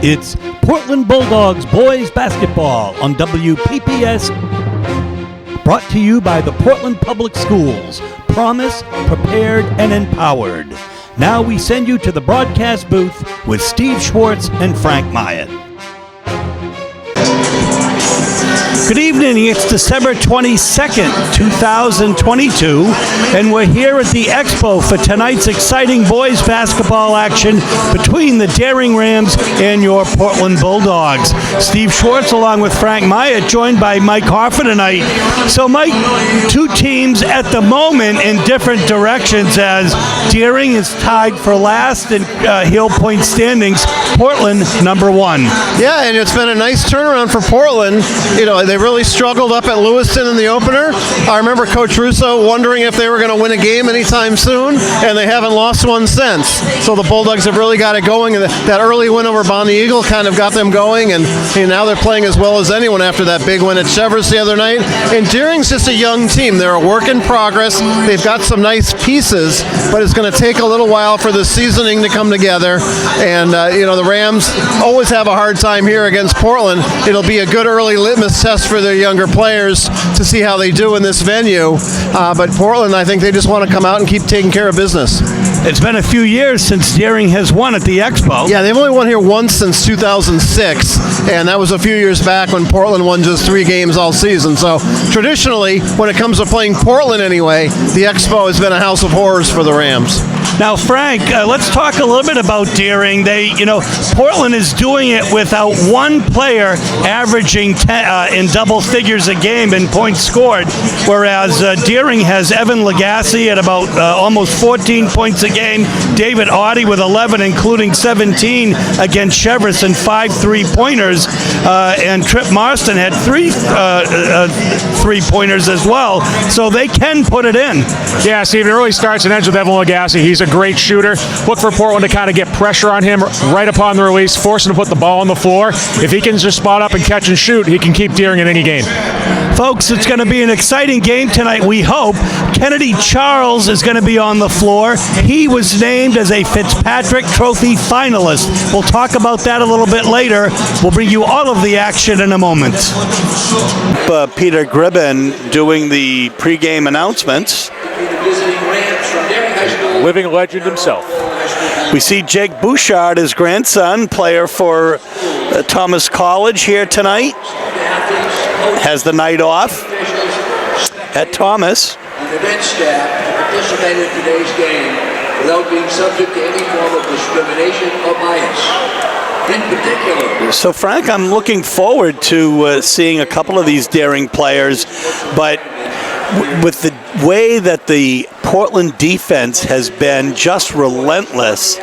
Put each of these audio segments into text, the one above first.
It's Portland Bulldogs boys basketball on WPPS, brought to you by the Portland Public Schools. Promise, prepared, and empowered. Now we send you to the broadcast booth with Steve Schwartz and Frank Myatt. Good evening, it's December 22nd, 2022, and we're here at the Expo for tonight's exciting boys basketball action between the Daring Rams and your Portland Bulldogs. Steve Schwartz along with Frank Myatt, joined by Mike Hoffer tonight. So Mike, two teams at the moment in different directions, as Daring is tied for last in heel point standings, Portland number one. Yeah, and it's been a nice turnaround for Portland. You know, they really struggled up at Lewiston in the opener. I remember Coach Russo wondering if they were going to win a game anytime soon, and they haven't lost one since. So the Bulldogs have really got it going, and that early win over Bonnie Eagle kind of got them going, and now they're playing as well as anyone after that big win at Chevrolet the other night. And Deering's just a young team. They're a work in progress. They've got some nice pieces, but it's going to take a little while for the seasoning to come together. And, the Rams always have a hard time here against Portland. It'll be a good early litmus test for their younger players to see how they do in this venue. But Portland, I think they just want to come out and keep taking care of business. It's been a few years since Daring has won at the Expo. Yeah, they've only won here once since 2006, and that was a few years back when Portland won just 3 games all season. So traditionally, when it comes to playing Portland anyway, the Expo has been a house of horrors for the Rams. Now, Frank, let's talk a little bit about Daring. Portland is doing it without one player averaging in double figures a game in points scored, whereas Daring has Evan Lagasse at about almost 14 points a game, David Audie with 11, including 17 against Chevrolet and 5 3-pointers, and Trip Marston had 3 3-pointers as well, so they can put it in. Yeah, Steve, it really starts and ends with Evan Lagasse. He's a great shooter. Look for Portland to kind of get pressure on him right upon the release, force him to put the ball on the floor. If he can just spot up and catch and shoot, he can keep Daring in any game. Folks, it's going to be an exciting game tonight, we hope. Kennedy Charles is going to be on the floor. He was named as a Fitzpatrick Trophy finalist. We'll talk about that a little bit later. We'll bring you all of the action in a moment. Peter Gribben doing the pregame announcements. Living legend himself. We see Jake Bouchard, his grandson, player for Thomas College, here tonight. Has the night off at Thomas. And the bench staff participated in today's game without being subject to any form of discrimination or bias. In particular. So, Frank, I'm looking forward to seeing a couple of these Daring players, but with the way that the Portland defense has been just relentless,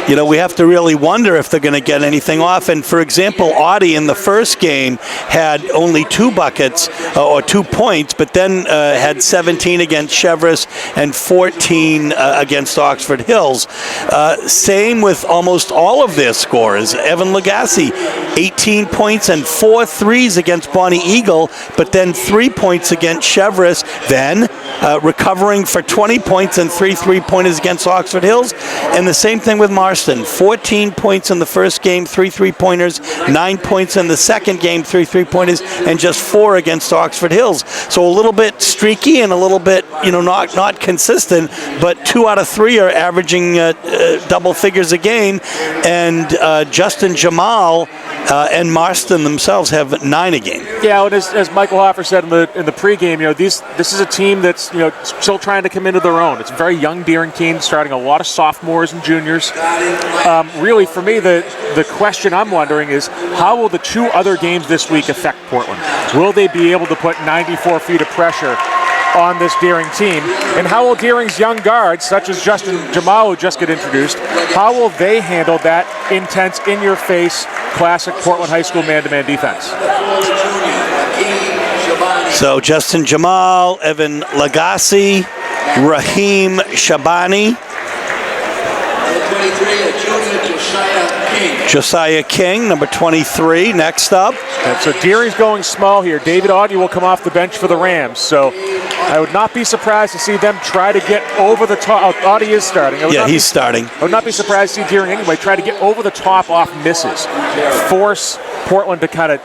we have to really wonder if they're going to get anything off. And for example, Audie in the first game had only 2 buckets or 2 points, but then had 17 against Chevrolet and 14 against Oxford Hills. Same with almost all of their scorers. Evan Lagasse, 18 points and 4 threes against Bonnie Eagle, but then 3 points against Chevrolet, then recovering for 20 points and 3 3-pointers against Oxford Hills. And the same thing with Marston. 14 points in the first game, 3 3-pointers, 9 points in the second game, 3 3-pointers, and just 4 against Oxford Hills. So a little bit streaky and a little bit, not consistent, but 2 out of 3 are averaging double figures a game. And Justin Jamal and Marston themselves have 9 a game. Yeah, and as Michael Hoffer said in the pregame, this is a team that's still trying to come into their own. It's a very young Daring team, starting a lot of sophomores and juniors. Really, for me, the question I'm wondering is, how will the 2 other games this week affect Portland? Will they be able to put 94 feet of pressure on this Daring team? And how will Daring's young guards, such as Justin Jamal, who just get introduced, how will they handle that intense, in-your-face, classic Portland High School man-to-man defense? So Justin Jamal, Evan Lagasse, Raheem Shabani. Josiah King, number 23, next up. And so Deering's going small here. David Audie will come off the bench for the Rams. So I would not be surprised to see them try to get over the top. Audie is starting. He's starting. I would not be surprised to see Deering anyway try to get over the top off misses. Force Portland to kind of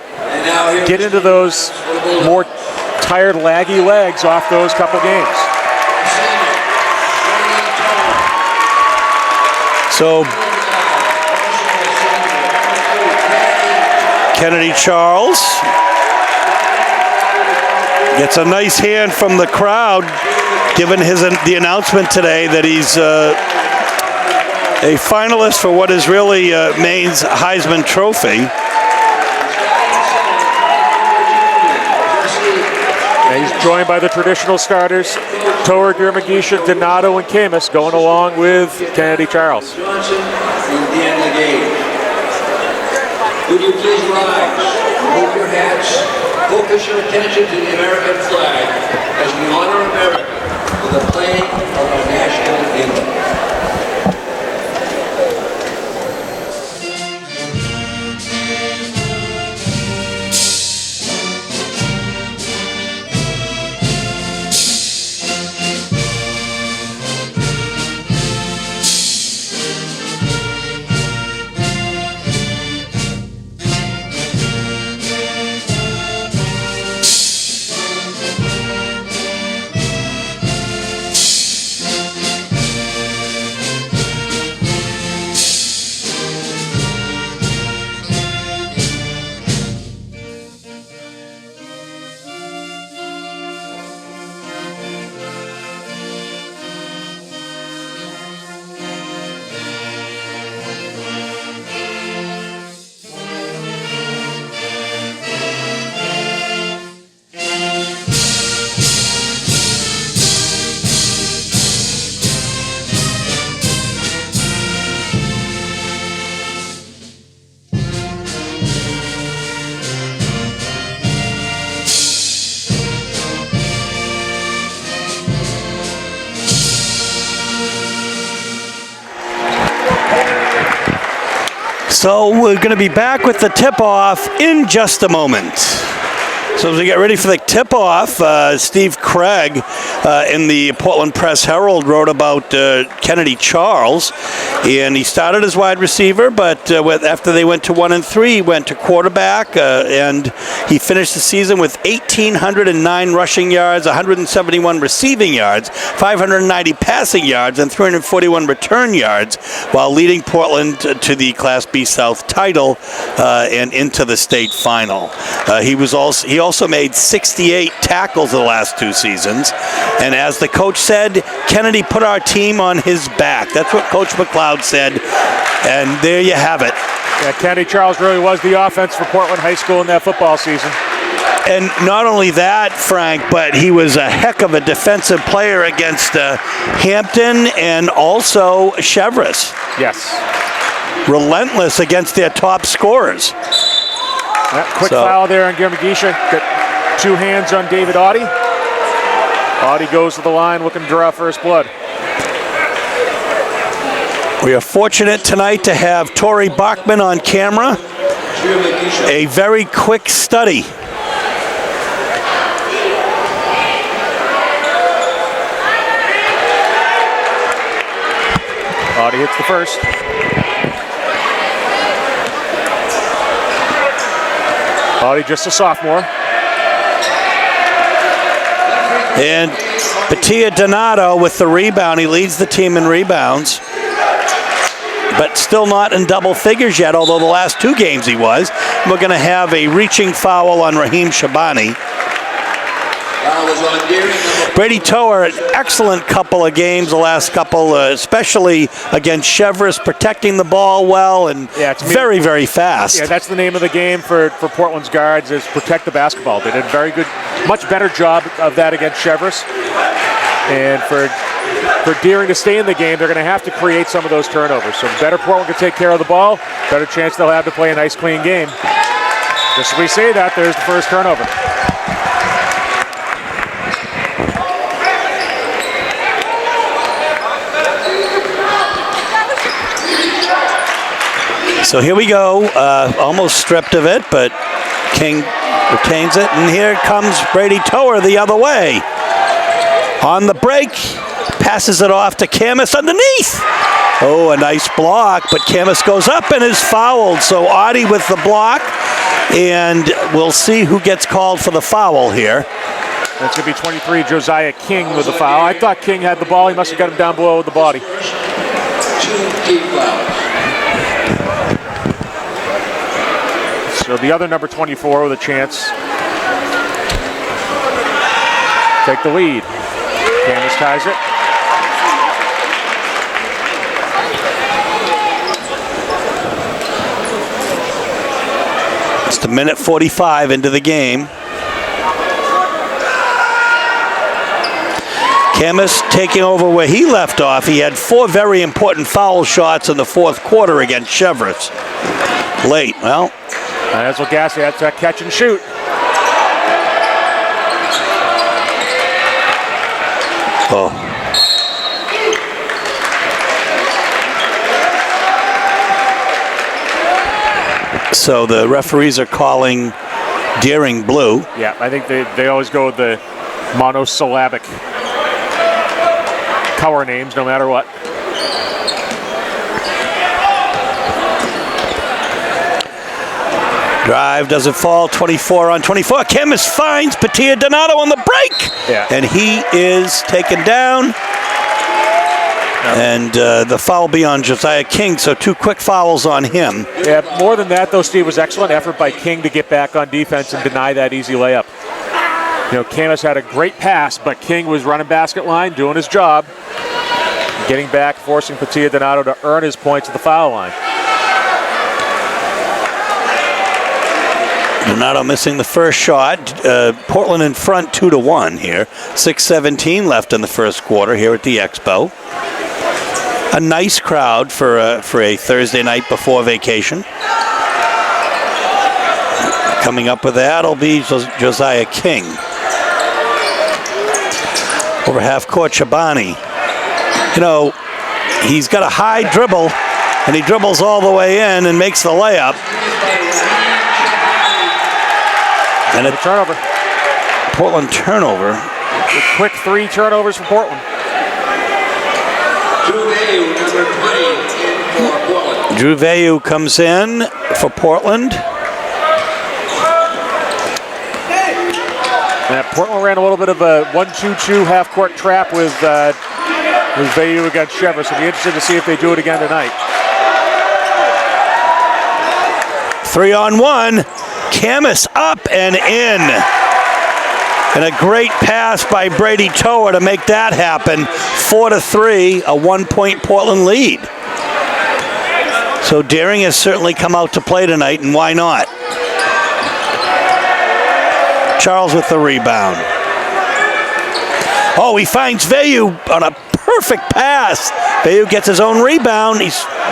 get into those more tired, laggy legs off those couple games. So Kennedy Charles gets a nice hand from the crowd, given the announcement today that he's a finalist for what is really Maine's Heisman Trophy. And he's joined by the traditional starters, Toer, Girmagisha, Donato, and Camus, going along with Kennedy Charles. Johnson and Dan Legate. Would you please rise, remove your hats, focus your attention to the American flag as we honor America with the playing of our national anthem. So we're going to be back with the tip-off in just a moment. So as we get ready for the tip-off, Steve Craig in the Portland Press Herald wrote about Kennedy Charles, and he started as wide receiver, but after they went to 1-3, he went to quarterback, and he finished the season with 1,809 rushing yards, 171 receiving yards, 590 passing yards, and 341 return yards, while leading Portland to the Class B South title and into the state final. He also made 68 tackles the last two seasons. And as the coach said, Kennedy put our team on his back. That's what Coach McLeod said. And there you have it. Yeah, Kennedy Charles really was the offense for Portland High School in that football season. And not only that, Frank, but he was a heck of a defensive player against Hampton and also Chevrolet. Yes. Relentless against their top scorers. Quick foul there on Girmagisha. Got two hands on David Audie. Audie goes to the line looking to draw first blood. We are fortunate tonight to have Tori Bachman on camera. A very quick study. Audie hits the first. Audie just a sophomore. And Batia Donato with the rebound. He leads the team in rebounds, but still not in double figures yet, although the last two games he was. We're going to have a reaching foul on Raheem Shabani. Brady Toer, an excellent couple of games, the last couple, especially against Chevrolet, protecting the ball well and very, very fast. Yeah, that's the name of the game for Portland's guards, is protect the basketball. They did a very good, much better job of that against Chevrolet. And for Deering to stay in the game, they're going to have to create some of those turnovers. So the better Portland can take care of the ball, better chance they'll have to play a nice, clean game. Just as we say that, there's the first turnover. So here we go. Almost stripped of it, but King retains it. And here comes Brady Tower the other way. On the break, passes it off to Camus underneath. Oh, a nice block, but Camus goes up and is fouled. So Audie with the block, and we'll see who gets called for the foul here. That's going to be 23, Josiah King with the foul. I thought King had the ball. He must have got him down below with the body. 2 team fouls. So the other number 24 with a chance. Take the lead. Camus ties it. Just a minute 45 into the game. Camus taking over where he left off. He had 4 very important foul shots in the fourth quarter against Chevrolet. Late, well. That's what Gassy had to catch and shoot. Oh. So the referees are calling Deering blue. Yeah, I think they always go with the monosyllabic color names no matter what. Drive doesn't fall, 24 on 24. Camus finds Patia Donato on the break. Yeah. And he is taken down. And the foul be on Josiah King, so 2 quick fouls on him. Yeah, more than that, though, Steve, was excellent effort by King to get back on defense and deny that easy layup. You know, Camus had a great pass, but King was running basket line, doing his job, getting back, forcing Patia Donato to earn his points at the foul line. Donato missing the first shot. Portland in front 2-1 here. 6:17 left in the first quarter here at the Expo. A nice crowd for a Thursday night before vacation. Coming up with that will be Josiah King. Over half court, Shabani. You know, he's got a high dribble, and he dribbles all the way in and makes the layup. And a turnover. Portland turnover. A quick 3 turnovers for Portland. Drew Vayu comes in for Portland. And Portland ran a little bit of a 1-2-2 half-court trap with Vayu against Chevrolet, so it'll be interesting to see if they do it again tonight. 3-on-1. Camus up and in. And a great pass by Brady Tower to make that happen. 4-3, a 1-point Portland lead. So Deering has certainly come out to play tonight, and why not? Charles with the rebound. Oh, he finds Vayu on a perfect pass. Vayu gets his own rebound.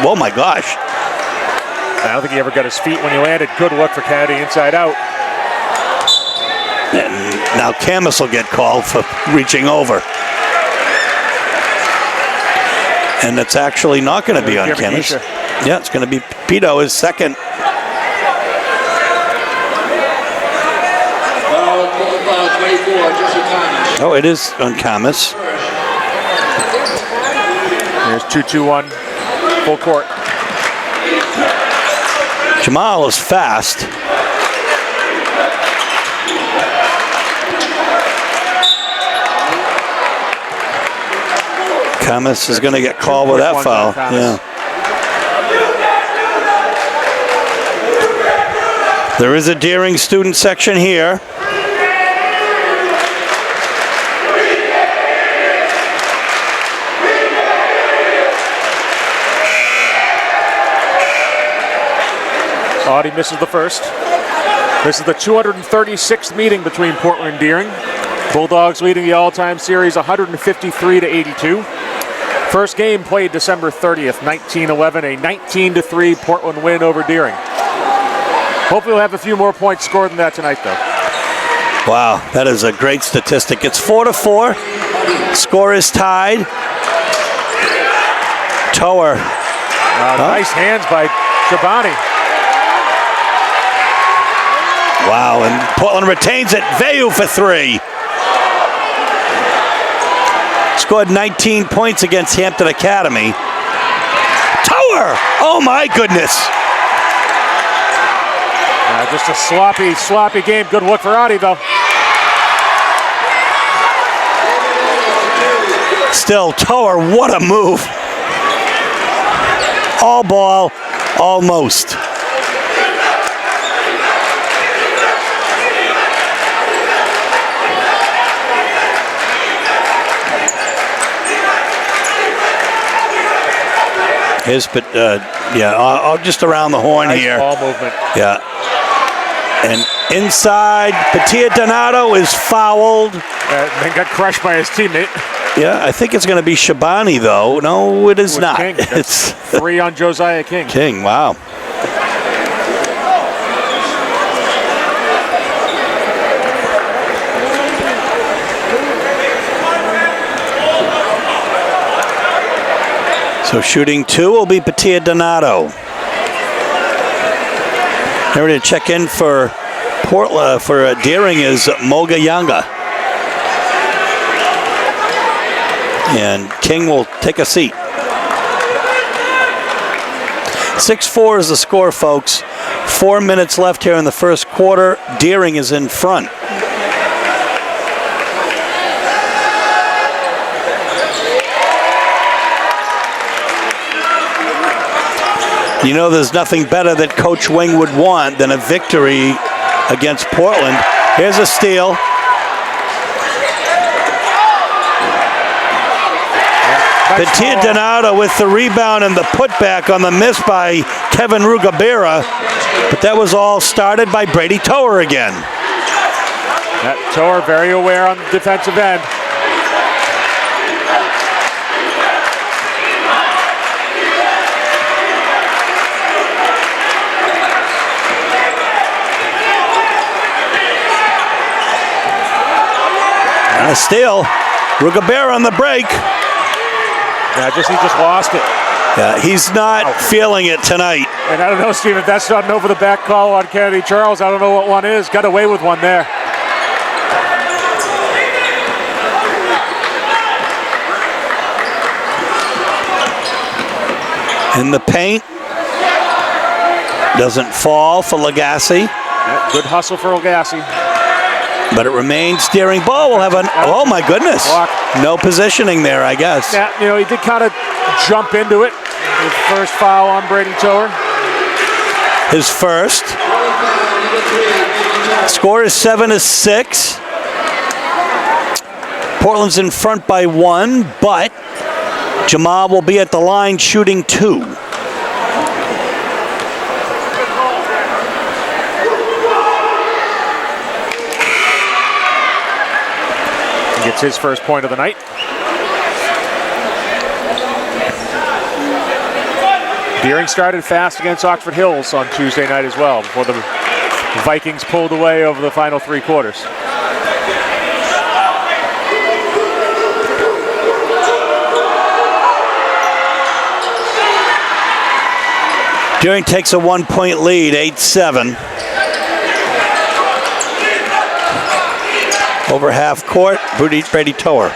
Oh my gosh. I don't think he ever got his feet when he landed. Good look for Kennedy inside out. And now Camus will get called for reaching over. And it's actually not going to be on Camus. Yeah, it's going to be Pito, his second. Oh, it is on Camus. Here's 2-2-1, full court. Jamal is fast. Camus is going to get called with that foul. Yeah. There is a Deering student section here. Audie misses the first. This is the 236th meeting between Portland and Deering. Bulldogs leading the all-time series 153-82. First game played December 30th, 1911, a 19-3 Portland win over Deering. Hopefully we'll have a few more points scored than that tonight, though. Wow, that is a great statistic. It's 4-4. Score is tied. Tower Nice hands by Shabani. Wow, and Portland retains it. Vayu for 3. Scored 19 points against Hampton Academy. Tower! Oh my goodness! Just a sloppy game. Good look for Adi, though. Still, Tower, what a move. All ball, almost. His, but just around the horn nice here. Ball movement. Yeah. And inside, Patia Donato is fouled. And got crushed by his teammate. Yeah, I think it's going to be Shabani, though. No, it is not. King. It's 3 on Josiah King. King, wow. So shooting 2 will be Patia Donato. Here to check in for Portland for Deering is Moga Yanga. And King will take a seat. 6-4 is the score, folks. 4 minutes left here in the first quarter. Deering is in front. You know, there's nothing better that Coach Wing would want than a victory against Portland. Here's a steal. Patia Donato with the rebound and the putback on the miss by Kevin Rugabera. But that was all started by Brady Tower again. Tower very aware on the defensive end. And a steal. Rugabera on the break. Yeah, he just lost it. Yeah, he's not feeling it tonight. And I don't know, Steve, if that's not an over-the-back call on Kennedy Charles, I don't know what one is. Got away with one there. In the paint. Doesn't fall for Lagasse. Yeah, good hustle for Lagasse. But it remains steering ball. We'll have an, oh my goodness. Block. No positioning there, I guess. Yeah, he did kind of jump into it. His first foul on Brady Tower. His first. Score is 7-6. Portland's in front by 1, but Jamal will be at the line shooting 2. Gets his first point of the night. Deering started fast against Oxford Hills on Tuesday night as well, before the Vikings pulled away over the final 3 quarters. Deering takes a 1-point lead, 8-7. Over half court, Brady Tower.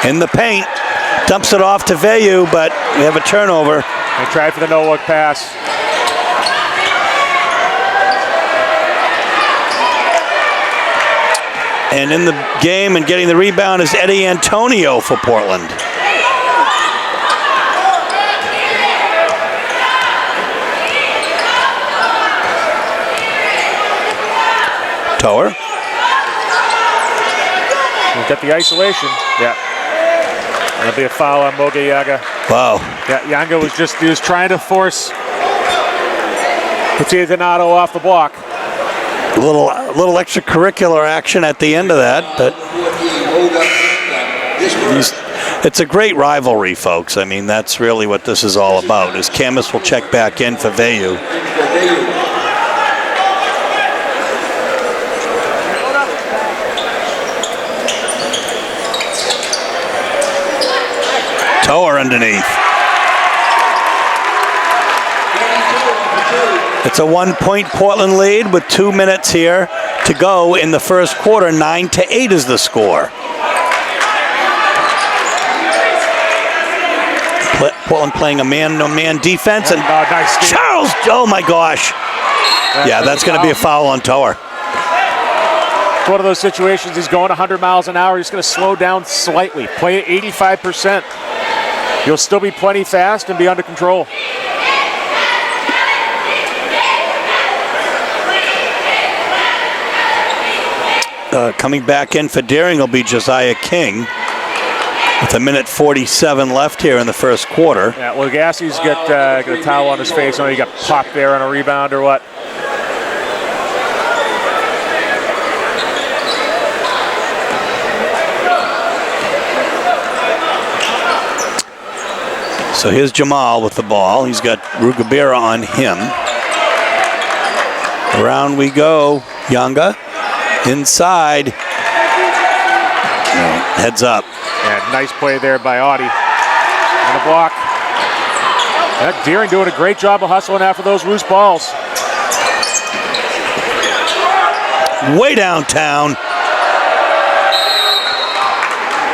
In the paint, dumps it off to Vayu, but we have a turnover. They tried for the no-look pass. And in the game and getting the rebound is Eddie Antonio for Portland. Tower. We've got the isolation. Yeah. That'll be a foul on Moga Yaga. Wow. Yeah, Yanga was trying to force Patia Donato off the block. A little extracurricular action at the end of that, but it's a great rivalry, folks. I mean, that's really what this is all about, is Camus will check back in for Vayu. Tower underneath. It's a 1-point Portland lead with 2 minutes here to go in the first quarter. 9-8 is the score. Portland playing a man-to-man defense, and nice steal. Charles, oh my gosh. Yeah, that's going to be a foul on Tower. It's one of those situations, he's going 100 miles an hour, he's going to slow down slightly. Play at 85%. You'll still be plenty fast and be under control. Coming back in for Deering will be Josiah King with 1:47 left here in the first quarter. Yeah, well, Gassie's got a towel on his face. I know he got popped there on a rebound or what. So here's Jamal with the ball. He's got Rugabira on him. Around we go. Yanga inside. Heads up. Yeah, nice play there by Audie. On the block. That Deering doing a great job of hustling after those loose balls. Way downtown.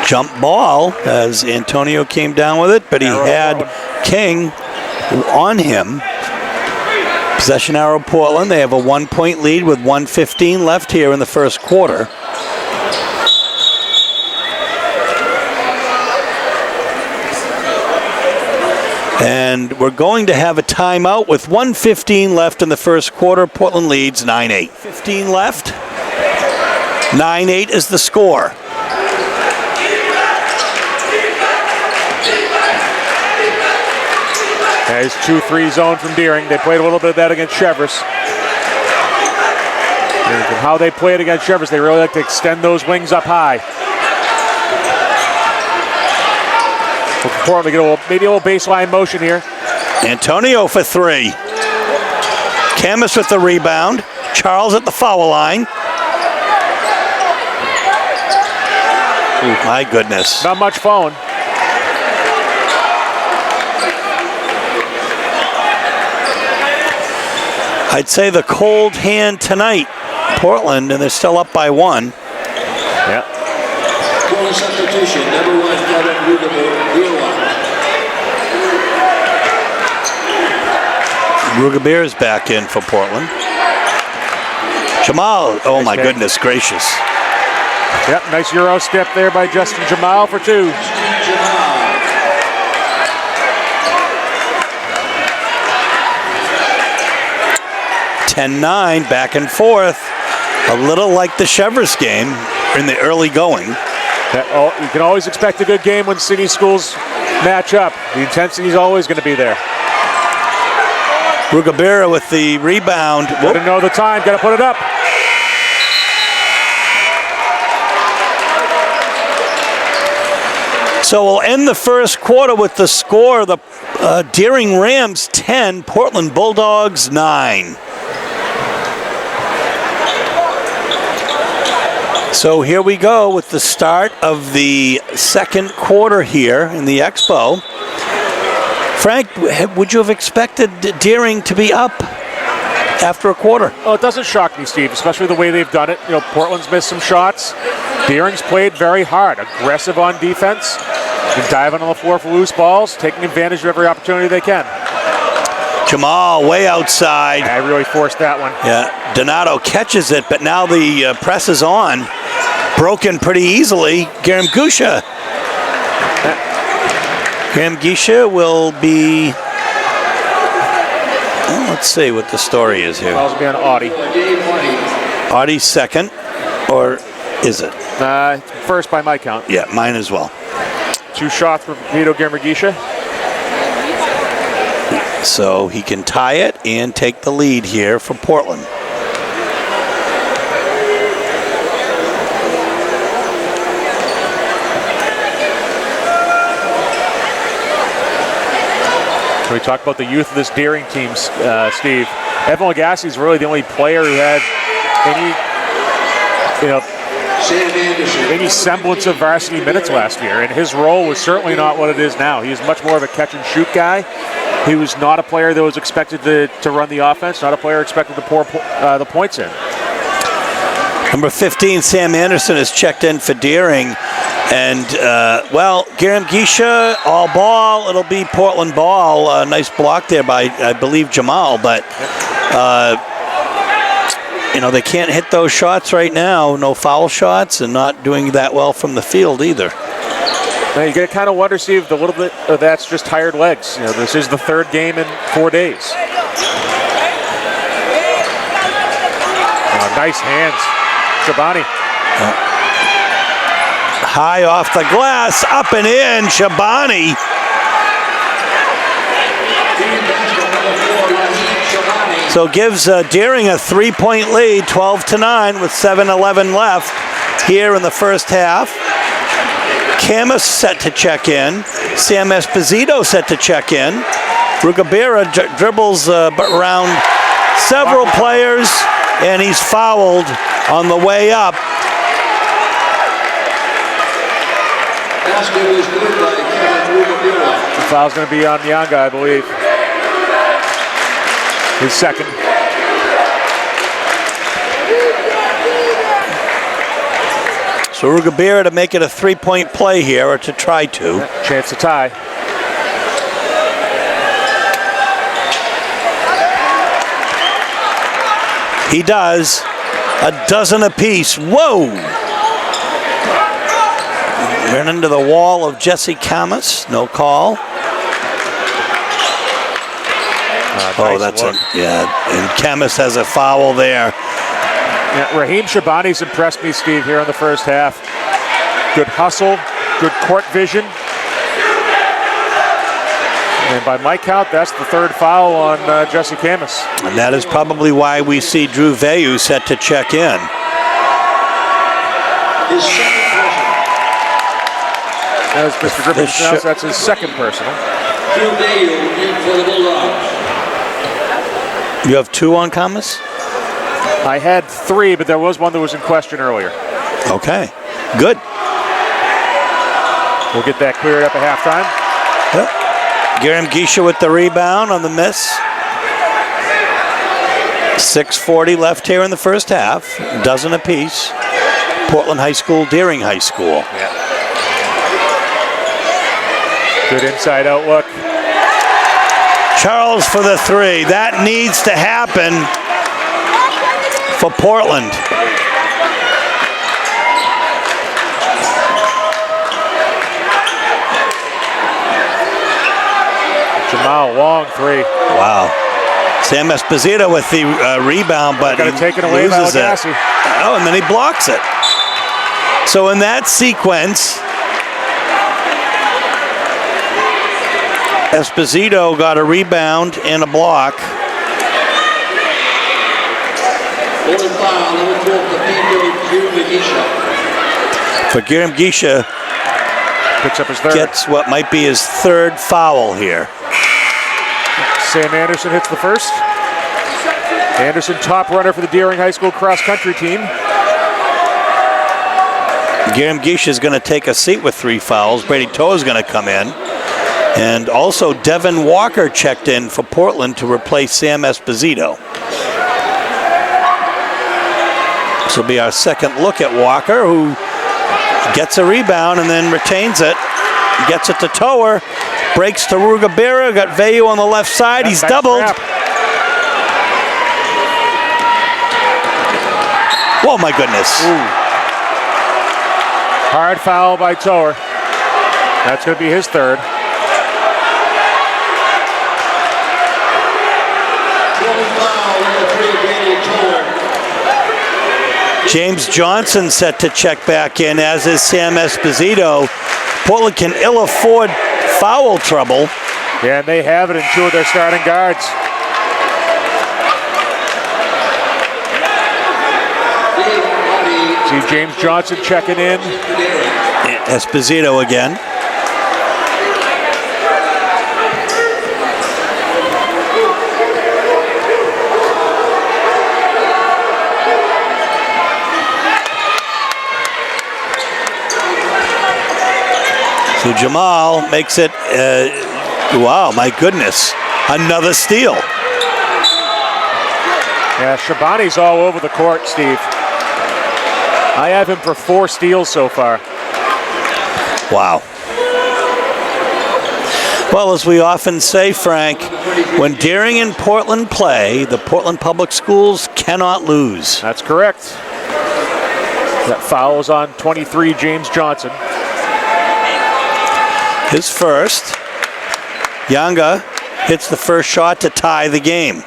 Jump ball as Antonio came down with it, but he had King on him. Possession arrow Portland. They have a 1-point lead with 1:15 left here in the first quarter. And we're going to have a timeout with 1:15 left in the first quarter. Portland leads 9-8. 15 left. 9-8 is the score. There's 2-3 zone from Deering. They played a little bit of that against Chevers. And how they play it against Chevers, they really like to extend those wings up high. Portland get maybe a little baseline motion here. Antonio for 3. Camus with the rebound. Charles at the foul line. Ooh, my goodness. Not much falling. I'd say the cold hand tonight, Portland, and they're still up by 1. Yeah. Portland substitution, number 1, Kevin Rugabir is back in for Portland. Jamal, oh my goodness gracious. Yep, nice Euro step there by Justin Jamal for 2. 10-9, back and forth. A little like the Chevers game in the early going. You can always expect a good game when city schools match up. The intensity is always going to be there. Rugabira with the rebound. Got to know the time, got to put it up. So we'll end the first quarter with the score: the Deering Rams 10, Portland Bulldogs 9. So here we go with the start of the second quarter here in the Expo. Frank, would you have expected Deering to be up after a quarter? Oh, it doesn't shock me, Steve, especially the way they've done it. You know, Portland's missed some shots. Deering's played very hard, aggressive on defense, and diving on the floor for loose balls, taking advantage of every opportunity they can. Jamal way outside. I really forced that one. Yeah, Donato catches it, but now the press is on. Broken pretty easily. Garam-Gusha. Garam-Gusha will be... Well, let's see what the story is here. I'll be on Audie. Audie's second, or is it? First by my count. Yeah, mine as well. 2 shots for Vito Garam-Gusha. So he can tie it and take the lead here for Portland. Can we talk about the youth of this Deering team, Steve? Evan Lagasse is really the only player who had any, Sam Anderson. any semblance of varsity minutes last year, and his role was certainly not what it is now. He is much more of a catch-and-shoot guy. He was not a player that was expected to run the offense, not a player expected to pour the points in. Number 15, Sam Anderson, is checked in for Deering. And, Graham Geisha, all ball. It'll be Portland ball. Nice block there by, I believe, Jamal. But, they can't hit those shots right now. No foul shots, and not doing that well from the field either. Now you got to kind of wonder, see if a little bit of that's just tired legs. This is the third game in 4 days. Nice hands, Shabani. High off the glass, up and in, Shabani. So gives Deering a 3-point lead, 12-9 with 7:11 left here in the first half. Camus set to check in. Sam Esposito set to check in. Rugabira dribbles around several players, and he's fouled on the way up. Basket was good by Kevin Rugabira. The foul's going to be on Nyanga, I believe. His second. So Rugabira to make it a 3-point play here, or to try to. Chance to tie. He does. A dozen apiece. Whoa! Ran into the wall of Jesse Camus. No call. Nice that's look. and Camus has a foul there. Yeah, Raheem Shabani's impressed me, Steve, here in the first half. Good hustle, good court vision. And by my count, that's the third foul on Jesse Camus. And that is probably why we see Drew Vayu set to check in. His second personal. As Mr. Griffin announced, that's his second personal. Drew Vayu in for the Bulldogs. You have 2 on Camus? I had 3, but there was one that was in question earlier. Okay, good. We'll get that cleared up at halftime. Yep. Graham Geisha with the rebound on the miss. 6:40 left here in the first half. Dozen apiece. Portland High School, Deering High School. Yeah. Good inside out look. Charles for the 3. That needs to happen for Portland. Jamal, long 3. Wow. Sam Esposito with the rebound, but got to take it away by loses it. Agassi. Oh, and then he blocks it. So in that sequence, Esposito got a rebound and a block. Only foul, number 4 for Geisha. For Graham Geisha, Picks up his third. gets what might be his 3rd foul here. Sam Anderson hits the first. Anderson, top runner for the Deering High School cross-country team. Graham Geisha is going to take a seat with 3 fouls. Brady Toa is going to come in. And also Devin Walker checked in for Portland to replace Sam Esposito. This will be our second look at Walker, who gets a rebound and then retains it. Gets it to Tower. Breaks to Rugabira. Got Vayu on the left side. He's Nice doubled. trap. Oh my goodness. Ooh. Hard foul by Tower. That's going to be his 3rd. James Johnson set to check back in, as is Sam Esposito. Portland can ill afford foul trouble. Yeah, and they have it in 2 of their starting guards. See James Johnson checking in. Esposito again. To Jamal, makes it, wow, my goodness, another steal. Yeah, Shabani's all over the court, Steve. I have him for 4 steals so far. Wow. Well, as we often say, Frank, when Deering and Portland play, the Portland Public Schools cannot lose. That's correct. That foul is on 23, James Johnson. His first. Yanga hits the first shot to tie the game.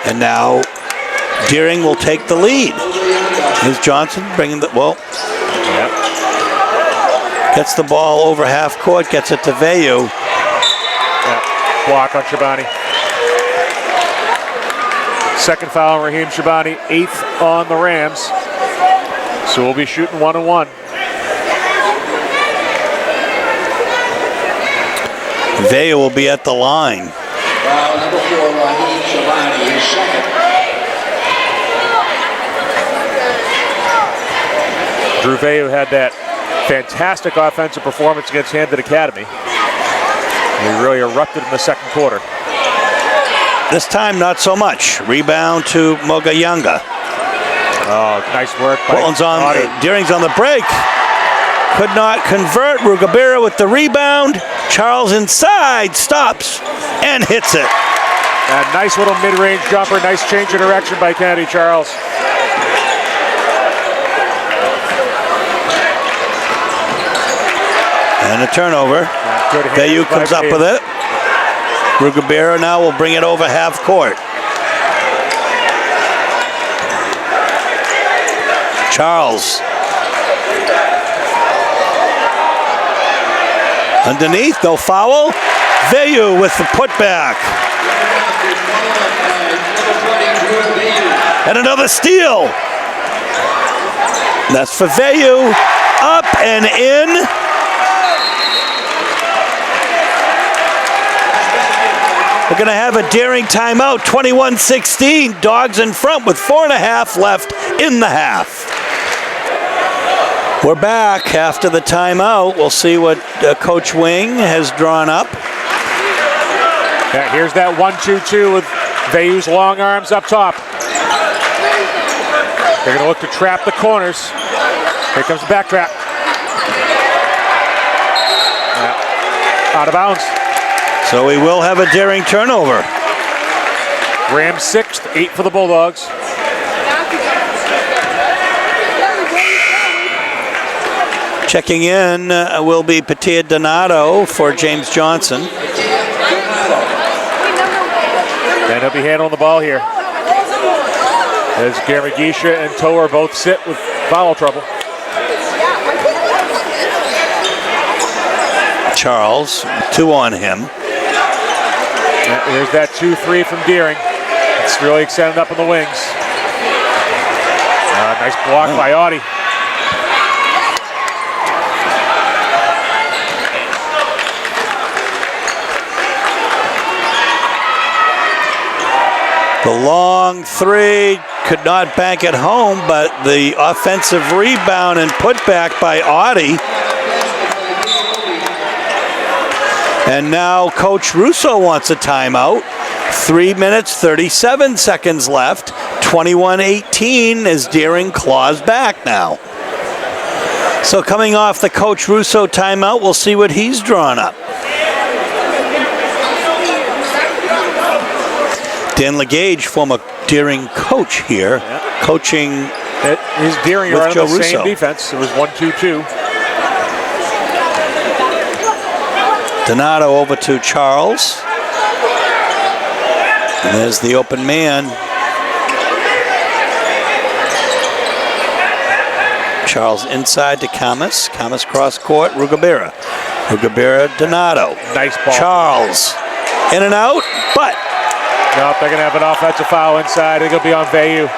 And now Deering will take the lead. Here's Johnson bringing the, gets the ball over half court, gets it to Vayu. Yeah. Block on Shabani. Second foul on Raheem Shabani, 8th on the Rams. So we'll be shooting 1-1. Vayu will be at the line. Foul number 4, Raheem Shabani, his second. Drew Vayu had that fantastic offensive performance against Hampton Academy. He really erupted in the second quarter. This time, not so much. Rebound to Moga Yanga. Oh, nice work by Portland's on. Audie. Deering's on the break. Could not convert. Rugabira with the rebound. Charles inside, stops, and hits it. A nice little mid-range jumper. Nice change of direction by Kennedy Charles. And a turnover. Vayu comes up with it. Rugabira now will bring it over half court. Charles. Underneath, no foul. Vayu with the putback. And another steal. That's for Vayu. Up and in. We're going to have a Deering timeout, 21-16. Dogs in front with 4.5 left in the half. We're back after the timeout. We'll see what Coach Wing has drawn up. Yeah, here's that 1-2-2 with Vayu's long arms up top. They're going to look to trap the corners. Here comes the back trap. Out of bounds. So we will have a Deering turnover. Rams 6th, 8 for the Bulldogs. Checking in will be Patia Donato for James Johnson. And he'll be handling the ball here. As Garagisha and Toer both sit with foul trouble. Charles, 2 on him. Here's that 2-3 from Deering. It's really extended up in the wings. Nice block by Audie. The long 3 could not bank it home, but the offensive rebound and putback by Audie. And now Coach Russo wants a timeout. 3 minutes, 37 seconds left. 21-18 as Deering claws back now. So coming off the Coach Russo timeout, we'll see what he's drawn up. Dan Legage, former Deering coach here, coaching His Deering with are on Joe the Russo. same defense. It was 1-2-2. Donato over to Charles. And there's the open man. Charles inside to Camus. Camus cross court, Rugabira. Rugabira, Donato. Nice ball. Charles. In and out, but Nope, they're going to have an offensive foul inside. They're going to be on Vayu.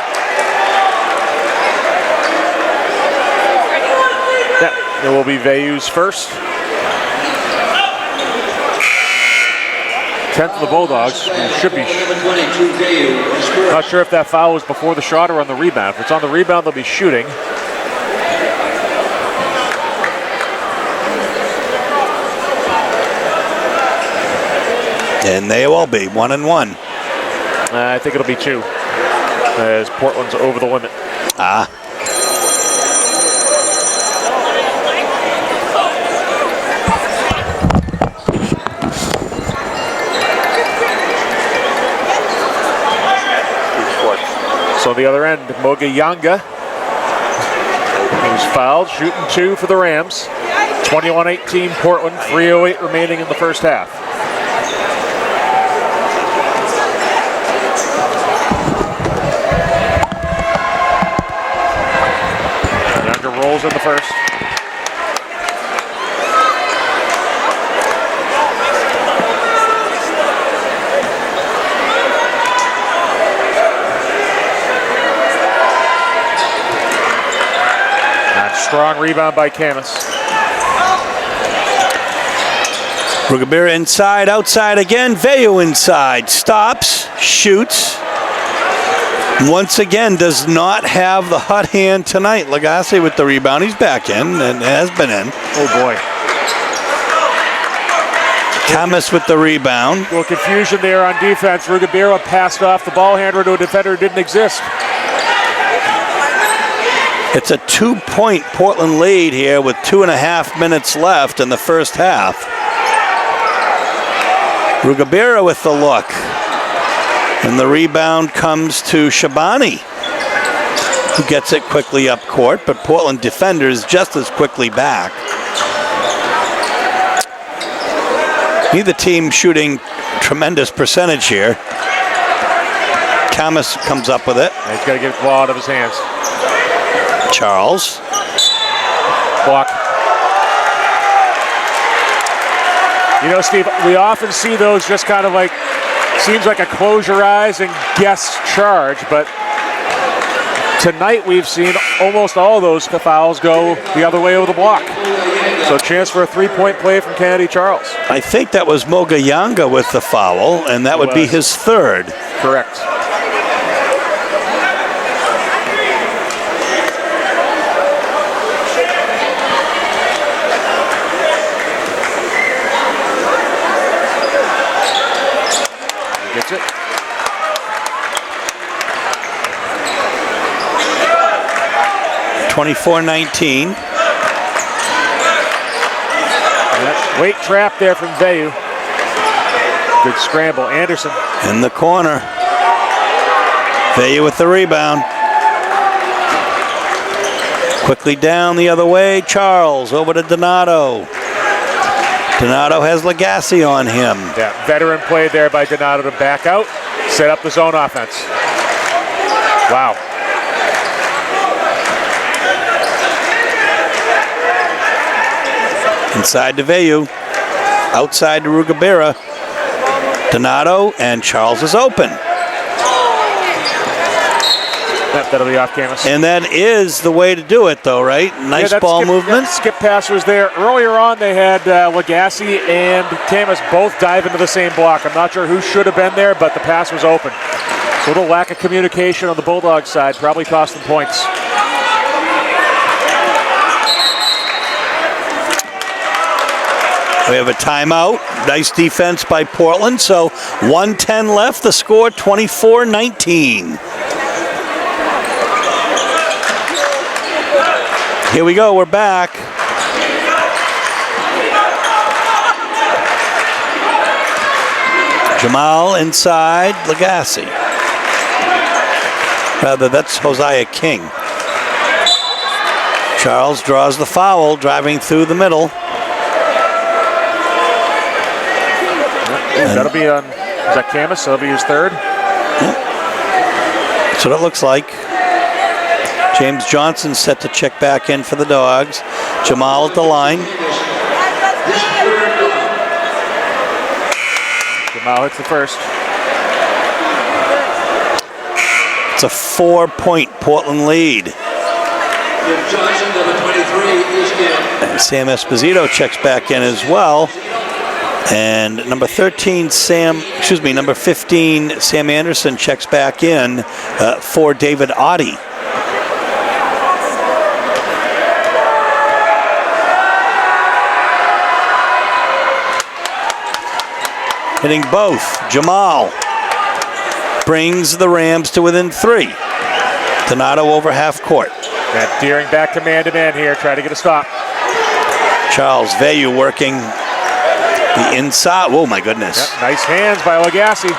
Yeah, it will be Vayu's first. 10th of the Bulldogs. It should be. Not sure if that foul was before the shot or on the rebound. If it's on the rebound, they'll be shooting. And they will be 1-1. I think it'll be 2, as Portland's over the limit. So the other end, Moga Yanga, who's fouled, shooting 2 for the Rams. 21-18 Portland, 3:08 remaining in the first half. Yanga rolls in the first. Strong rebound by Camus. Rugabira inside, outside again. Veyu inside, stops, shoots. Once again, does not have the hot hand tonight. Lagasse with the rebound. He's back in and has been in. Oh boy. Camus with the rebound. A little confusion there on defense. Rugabira passed off the ball handler to a defender who didn't exist. It's a 2-point Portland lead here with 2.5 minutes left in the first half. Rugabira with the look. And the rebound comes to Shabani, who gets it quickly up court, but Portland defenders just as quickly back. Neither team shooting tremendous percentage here. Camus comes up with it. He's got to get the ball out of his hands. Charles. Block. You know, Steve, we often see those just kind of like, seems like a close your eyes and guess charge, but tonight we've seen almost all those fouls go the other way over the block. So chance for a 3-point play from Kennedy Charles. I think that was Moga Yanga with the foul, and that would be his third. Correct. Gets it. (24-19). Weight trap there from Veyu. Good scramble. Anderson. In the corner. Veyu with the rebound. Quickly down the other way. Charles over to Donato. Donato has Lagasse on him. Yeah, veteran play there by Donato to back out, set up the zone offense. Wow. Inside to Veyu. Outside to Rugabira. Donato and Charles is open. That'll be off Camus. And that is the way to do it, though, right? Nice ball movement. Skip pass was there. Earlier on, they had Lagasse and Camus both dive into the same block. I'm not sure who should have been there, but the pass was open. A little lack of communication on the Bulldogs side probably cost them points. We have a timeout. Nice defense by Portland. So 1:10 left. The score 24-19. Here we go. We're back. Jamal inside. Lagasse. Rather, that's Hosea King. Charles draws the foul, driving through the middle. That'll be on, is that Camus? That'll be his third? Yeah. That's what it looks like. James Johnson set to check back in for the Dogs. Jamal at the line. Jamal hits the first. It's a 4-point Portland lead. Johnson, number 23, is in. And Sam Esposito checks back in as well. And number 15, Sam Anderson checks back in for David Audie. Hitting both. Jamal brings the Rams to within 3. Donato over half court. And Deering back to man here, trying to get a stop. Charles Veyu working the inside. Oh my goodness. Yep, nice hands by Lagasse.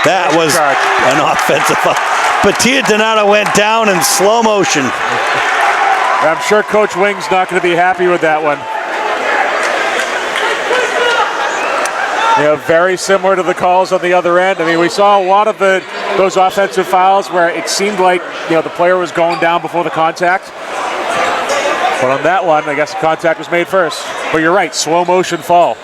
That was an offensive. Batia Donato went down in slow motion. I'm sure Coach Wing's not going to be happy with that one. Very similar to the calls on the other end. I mean, we saw a lot of those offensive fouls where it seemed like the player was going down before the contact. But on that one, I guess the contact was made first. But you're right, slow motion fall.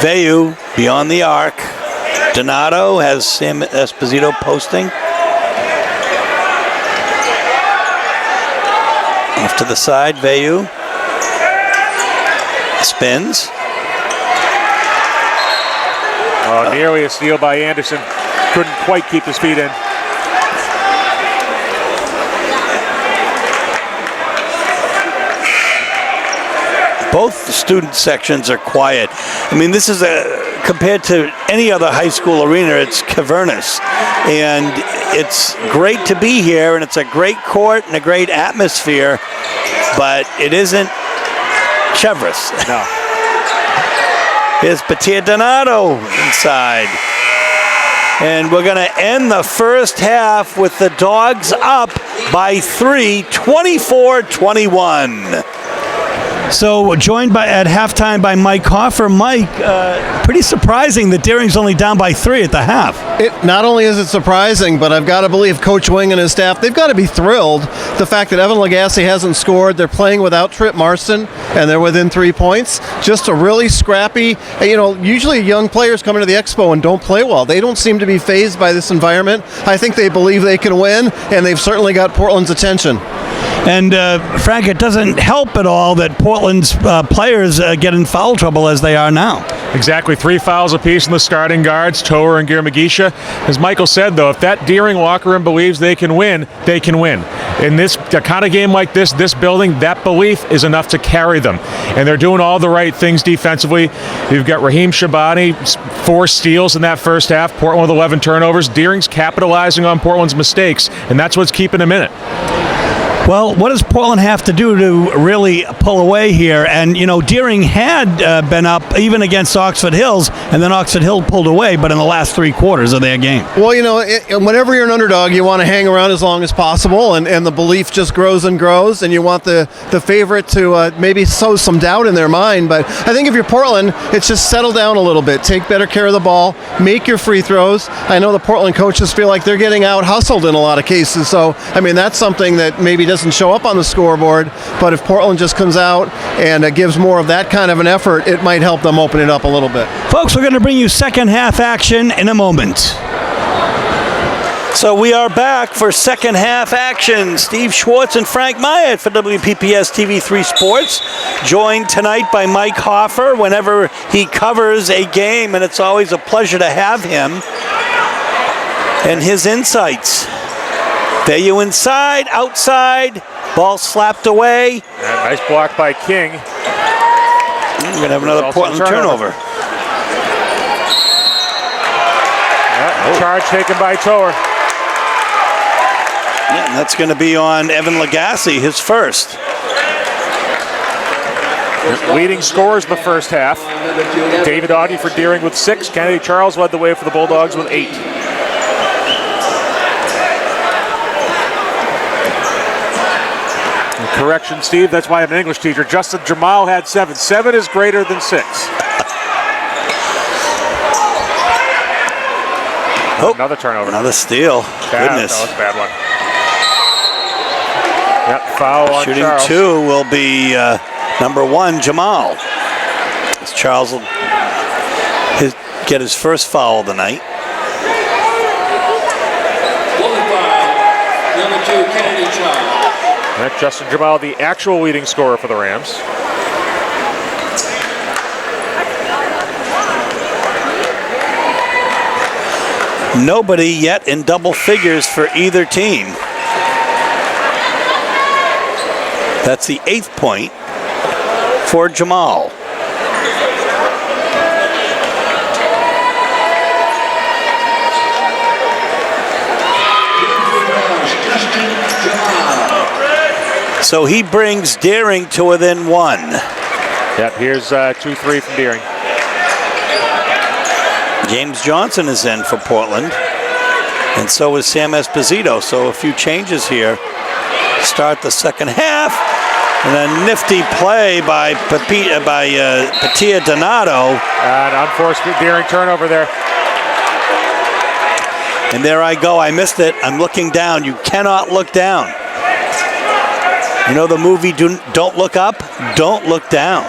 Veyu beyond the arc. Donato has Sam Esposito posting. Off to the side, Veyu. Spins. Oh, nearly a steal by Anderson. Couldn't quite keep his feet in. Both the student sections are quiet. I mean, this is compared to any other high school arena, it's cavernous. And it's great to be here, and it's a great court and a great atmosphere, but it isn't Chevrolet. No. Here's Batia Donato inside. And we're going to end the first half with the Dogs up by 3, 24-21. So joined at halftime by Mike Hoffer. Mike, pretty surprising that Deering's only down by 3 at the half. Not only is it surprising, but I've got to believe Coach Wing and his staff, they've got to be thrilled. The fact that Evan Lagasse hasn't scored, they're playing without Trip Marston, and they're within 3 points. Just a really scrappy, usually young players come into the Expo and don't play well. They don't seem to be fazed by this environment. I think they believe they can win, and they've certainly got Portland's attention. And Frank, it doesn't help at all that Portland's players get in foul trouble as they are now. Exactly, 3 fouls apiece in the starting guards, Tower and Girmagisha. As Michael said, though, if that Deering locker room believes they can win, they can win. In a kind of game like this building, that belief is enough to carry them. And they're doing all the right things defensively. You've got Raheem Shabani, 4 steals in that first half, Portland with 11 turnovers. Deering's capitalizing on Portland's mistakes, and that's what's keeping them in it. Well, what does Portland have to do to really pull away here? And, Deering had been up even against Oxford Hills, and then Oxford Hill pulled away, but in the last 3 quarters of their game. Well, whenever you're an underdog, you want to hang around as long as possible, and the belief just grows and grows, and you want the favorite to maybe sow some doubt in their mind. But I think if you're Portland, it's just settle down a little bit. Take better care of the ball. Make your free throws. I know the Portland coaches feel like they're getting out-hustled in a lot of cases. So, that's something that maybe doesn't show up on the scoreboard, but if Portland just comes out and gives more of that kind of an effort, it might help them open it up a little bit. Folks, we're going to bring you second half action in a moment. So we are back for second half action. Steve Schwartz and Frank Myatt for WPPS TV3 Sports, joined tonight by Mike Hoffer whenever he covers a game, and it's always a pleasure to have him and his insights. Veyu inside, outside, ball slapped away. And nice block by King. We're going to have another Portland turnover. Charge taken by Tower. Yeah, and that's going to be on Evan Lagasse, his first. Leading scorers in the first half. David Audie for Deering with 6. Kennedy Charles led the way for the Bulldogs with 8. Correction, Steve, that's why I'm an English teacher. Justin Jamal had 7. 7 is greater than 6. Oh, another turnover. Another steal. Goodness. That was a bad one. Yep, foul on Shooting Charles. 2 will be number 1, Jamal. As Charles will get his first foul of the night. One foul, number 2, Kennedy Charles. That's Justin Jamal, the actual leading scorer for the Rams. Nobody yet in double figures for either team. That's the 8th point for Jamal. So he brings Deering to within 1. Yep, here's 2-3 from Deering. James Johnson is in for Portland, and so is Sam Esposito. So a few changes here. Start the second half, and a nifty play by Patia Donato. An unforced Deering turnover there. And there I go. I missed it. I'm looking down. You cannot look down. You know the movie Don't Look Up? Don't look down.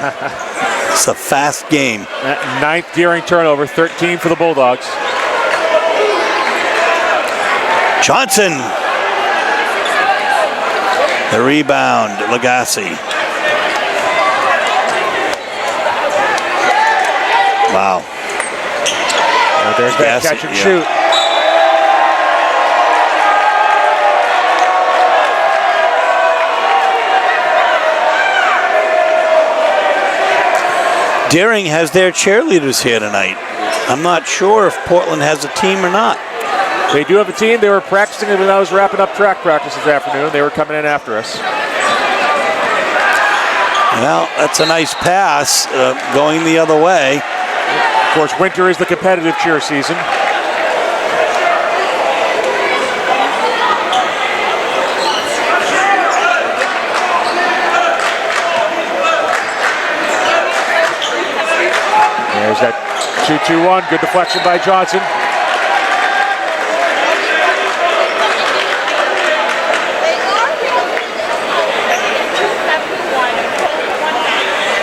It's a fast game. 9th Deering turnover, 13 for the Bulldogs. Johnson. The rebound, Lagasse. Wow. There's that catch and shoot. Deering has their cheerleaders here tonight. I'm not sure if Portland has a team or not. They do have a team. They were practicing when I was wrapping up track practice this afternoon. They were coming in after us. Well, that's a nice pass going the other way. Of course, winter is the competitive cheer season. There's that 2-2-1. Good deflection by Johnson.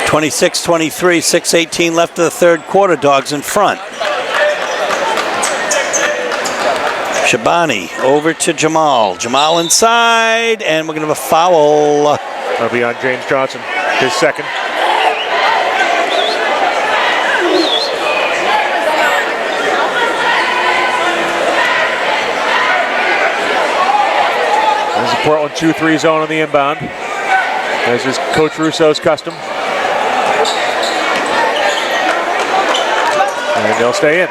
(26-23), 6:18 left of the third quarter. Dogs in front. Shabani over to Jamal. Jamal inside, and we're going to have a foul. That'll be on James Johnson, his second. There's a Portland 2-3 zone on the inbound. As is Coach Russo's custom. And they'll stay in.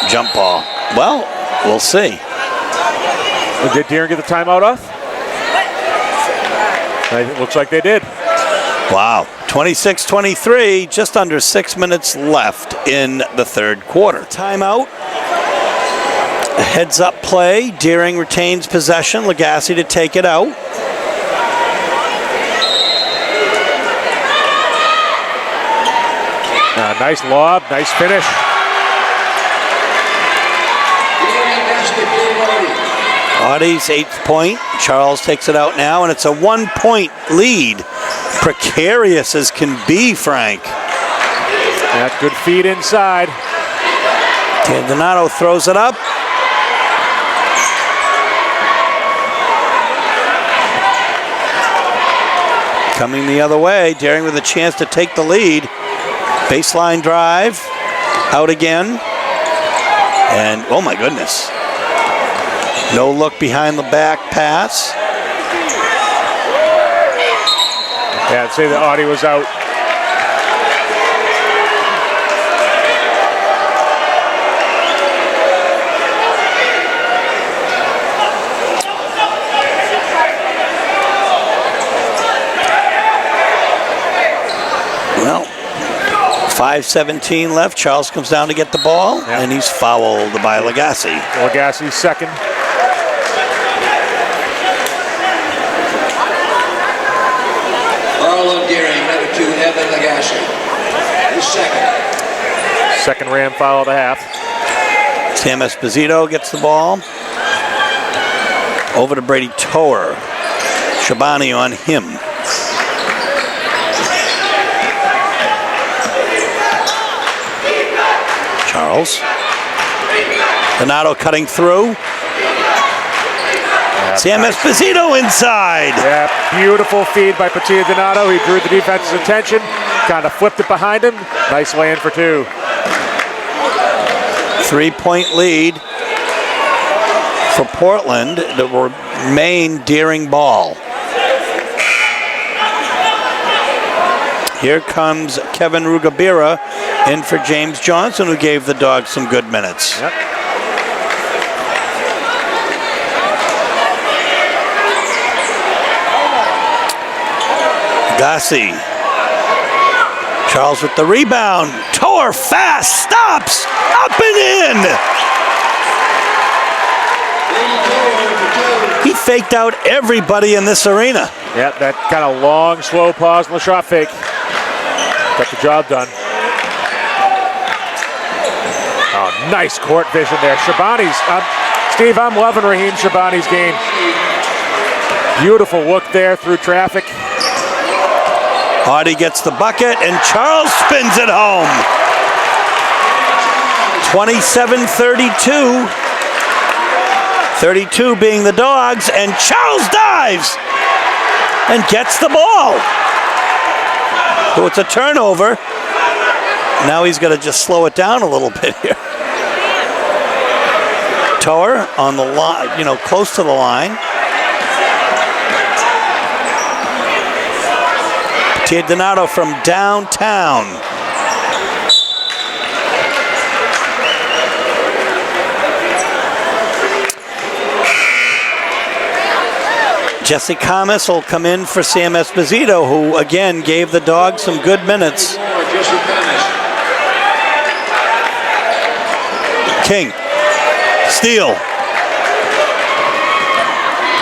Jump ball. Well, we'll see. Did Deering get the timeout off? It looks like they did. Wow. 26-23, just under 6 minutes left in the third quarter. Timeout. A heads-up play. Deering retains possession. Lagasse to take it out. Nice lob, nice finish. Audie's 8th point. Charles takes it out now, and it's a 1-point lead. Precarious as can be, Frank. That good feed inside. Donato throws it up. Coming the other way, Deering with a chance to take the lead. Baseline drive, out again. And, oh my goodness. No look behind the back pass. Yeah, I'd say the Audie was out. Well, 5:17 left. Charles comes down to get the ball, and he's fouled by Lagasse. Lagasse's second. Arlen Deering, number 2, Evan Lagasse. His second. Second Ram foul of the half. Sam Esposito gets the ball. Over to Brady Toer. Shabani on him. Charles. Donato cutting through. Sam Esposito inside. Yeah, beautiful feed by Patilla Donato. He drew the defense's attention, kind of flipped it behind him. Nice lay-in for 2. 3-point lead for Portland. The Maine Deering ball. Here comes Kevin Rugabira in for James Johnson, who gave the Dogs some good minutes. Yep. Gassi. Charles with the rebound. Toer fast, stops, up and in. He faked out everybody in this arena. Yeah, that kind of long, slow pause on the shot fake. Got the job done. Oh, nice court vision there. Shabani's, Steve, I'm loving Raheem Shabani's game. Beautiful look there through traffic. Audie gets the bucket, and Charles spins it home. 27-32. 32 being the Dogs, and Charles dives and gets the ball. So it's a turnover. Now he's got to just slow it down a little bit here. Toer on the line, close to the line. Patilla Donato from downtown. Jesse Kamas will come in for Sam Esposito, who again gave the Dogs some good minutes. King, steal.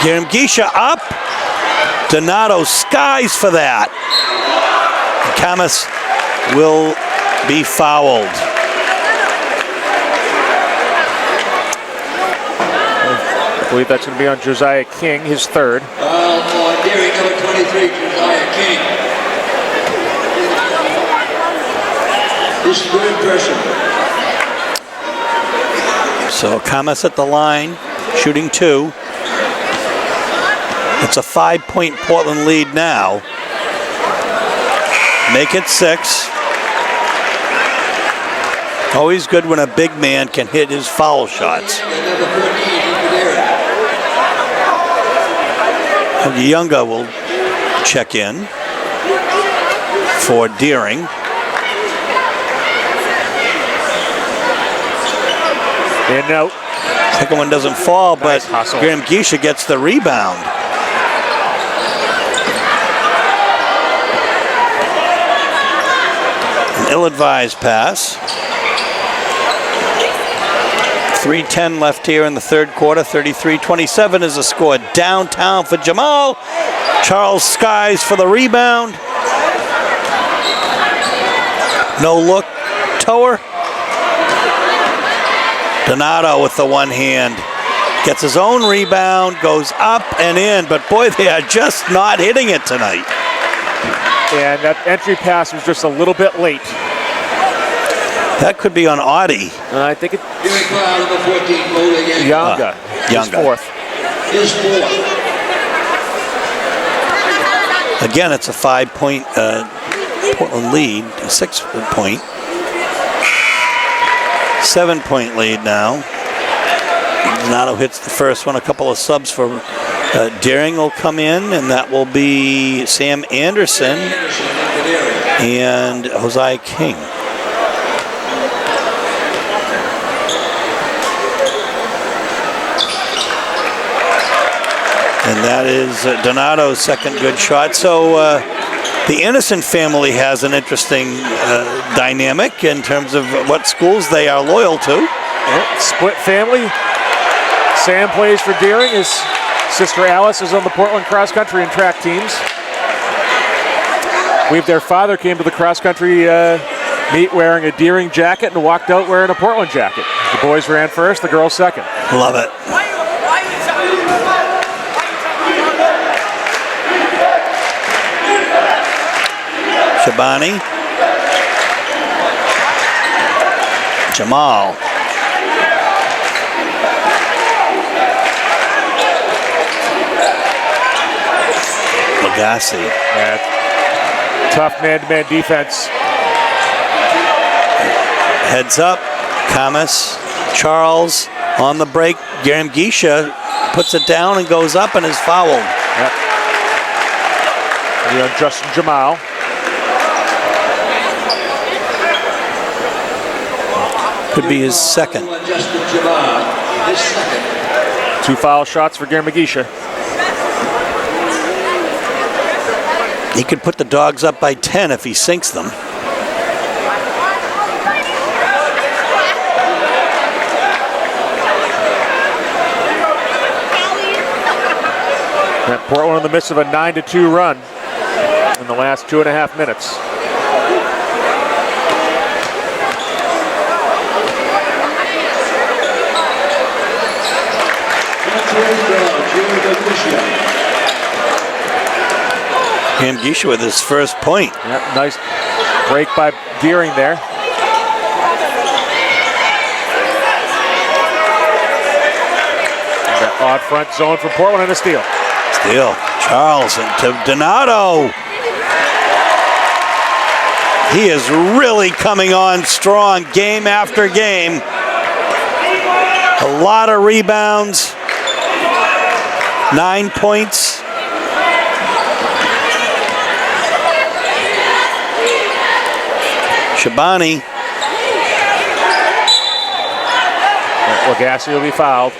Guillaume Gisha up. Donato skies for that. Kamas will be fouled. I believe that's going to be on Josiah King, his 3rd. Deering, number 23, Josiah King. This is good impression. So Kamas at the line, shooting 2. It's a 5-point Portland lead now. Make it 6. Always good when a big man can hit his foul shots. Younga will check in for Deering. And no. Second one doesn't fall, nice but hustle. Graham Gisha gets the rebound. An ill-advised pass. 3:10 left here in the 3rd quarter. 33-27 is the score. Downtown for Jamal. Charles skies for the rebound. No look. Toer. Donato with the one hand. Gets his own rebound. Goes up and in. But boy, they are just not hitting it tonight. And that entry pass was just a little bit late. That could be on Audie. I think it. Number 14, Younga. His 4th. His 4th. Again, it's a 5-point Portland lead. A 6-point. 7-point lead now. Donato hits the first one. A couple of subs for Deering will come in, and that will be Sam Anderson and Josiah King. And that is Donato's second good shot. So the Innocent family has an interesting dynamic in terms of what schools they are loyal to. Yeah, split family. Sam plays for Deering. His sister Alice is on the Portland cross country and track teams. I believe their father came to the cross country meet wearing a Deering jacket and walked out wearing a Portland jacket. The boys ran first, the girls second. Love it. Shabani. Jamal. Agassi. Yeah, tough man-to-man defense. Heads up, Kamas, Charles on the break. Guerin Gisha puts it down and goes up and is fouled. Yep. And Justin Jamal. Could be his second. Two foul shots for Guerin Gisha. He could put the Dogs up by 10 if he sinks them. And Portland in the midst of a 9-2 run in the last 2.5 minutes. Guerin Gisha with his first point. Yep, nice break by Deering there. That odd front zone for Portland and a steal. Steal. Charles into Donato. He is really coming on strong game after game. A lot of rebounds. 9 points. Shabani. Agassi will be fouled.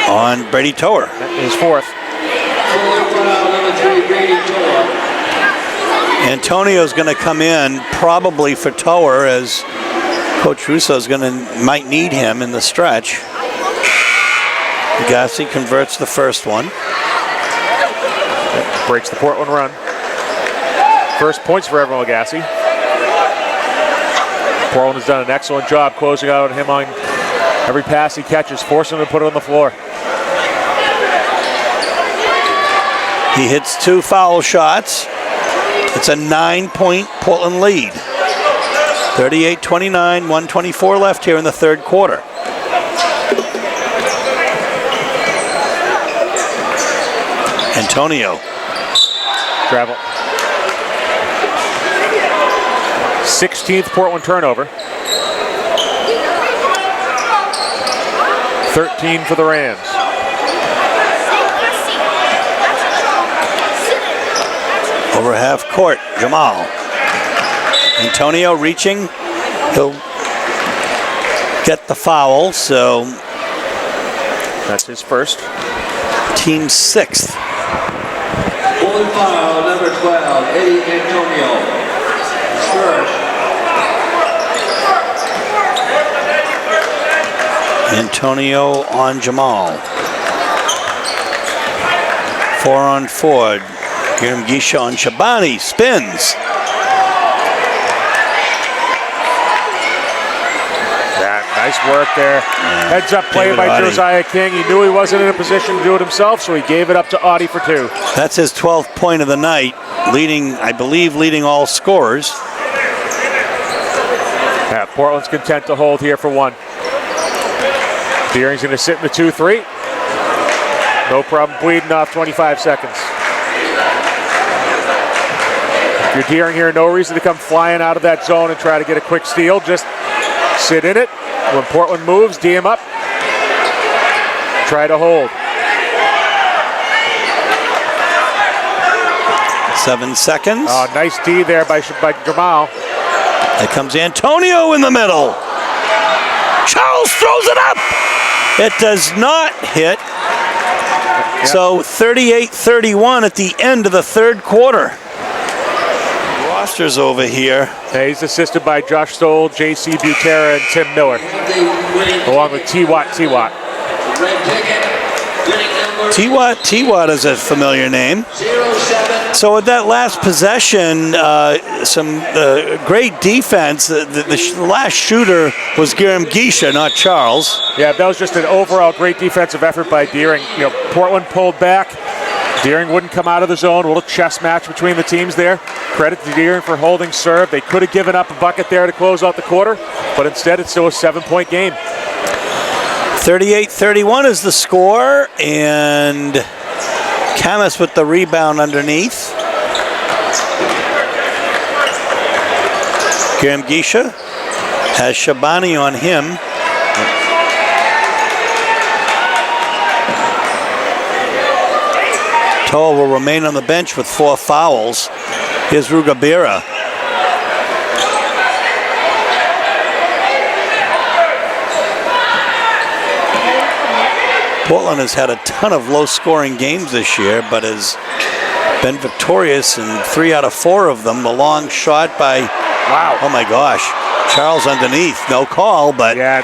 On Brady Tower. His fourth. Antonio's going to come in probably for Tower, as Coach Russo's might need him in the stretch. Agassi converts the first one. Breaks the Portland run. First points for Everett Agassi. Portland has done an excellent job closing out on him on every pass he catches, forcing him to put it on the floor. He hits 2 foul shots. It's a 9-point Portland lead. 38-29, 124 left here in the third quarter. Antonio. Travel. 16th Portland turnover. 13 for the Rams. Over half court, Jamal. Antonio reaching. He'll get the foul, so that's his first. Team 6th. Full foul, number 12, Eddie Antonio. First. Antonio on Jamal. 4-on-4. Guerin Gisha on Shabani. Spins. Nice work there. Yeah. Heads up play by Josiah King. He knew he wasn't in a position to do it himself, so he gave it up to Audie for 2. That's his 12th point of the night, leading all scorers. Yeah, Portland's content to hold here for 1. Deering's going to sit in the 2-3. No problem bleeding off 25 seconds. If you're Deering here, no reason to come flying out of that zone and try to get a quick steal. Just sit in it. When Portland moves, D him up. Try to hold. 7 seconds. Oh, nice D there by Jamal. There comes Antonio in the middle. Charles throws it up. It does not hit. Yep. So 38-31 at the end of the third quarter. Roster's over here. Yeah, he's assisted by Josh Stoll, J.C. Butera, and Tim Miller, along with T-Watt. T-Watt is a familiar name. So with that last possession, some great defense. The last shooter was Guerin Gisha, not Charles. Yeah, that was just an overall great defensive effort by Deering. Portland pulled back. Deering wouldn't come out of the zone. A little chess match between the teams there. Credit to Deering for holding serve. They could have given up a bucket there to close out the quarter, but instead it's still a 7-point game. 38-31 is the score, and Camus with the rebound underneath. Graham Gisha has Shabani on him. Toa will remain on the bench with 4 fouls. Here's Rugabira. Portland has had a ton of low-scoring games this year, but has been victorious in 3 out of 4 of them. The long shot by, wow, oh my gosh, Charles underneath. No call, but yeah,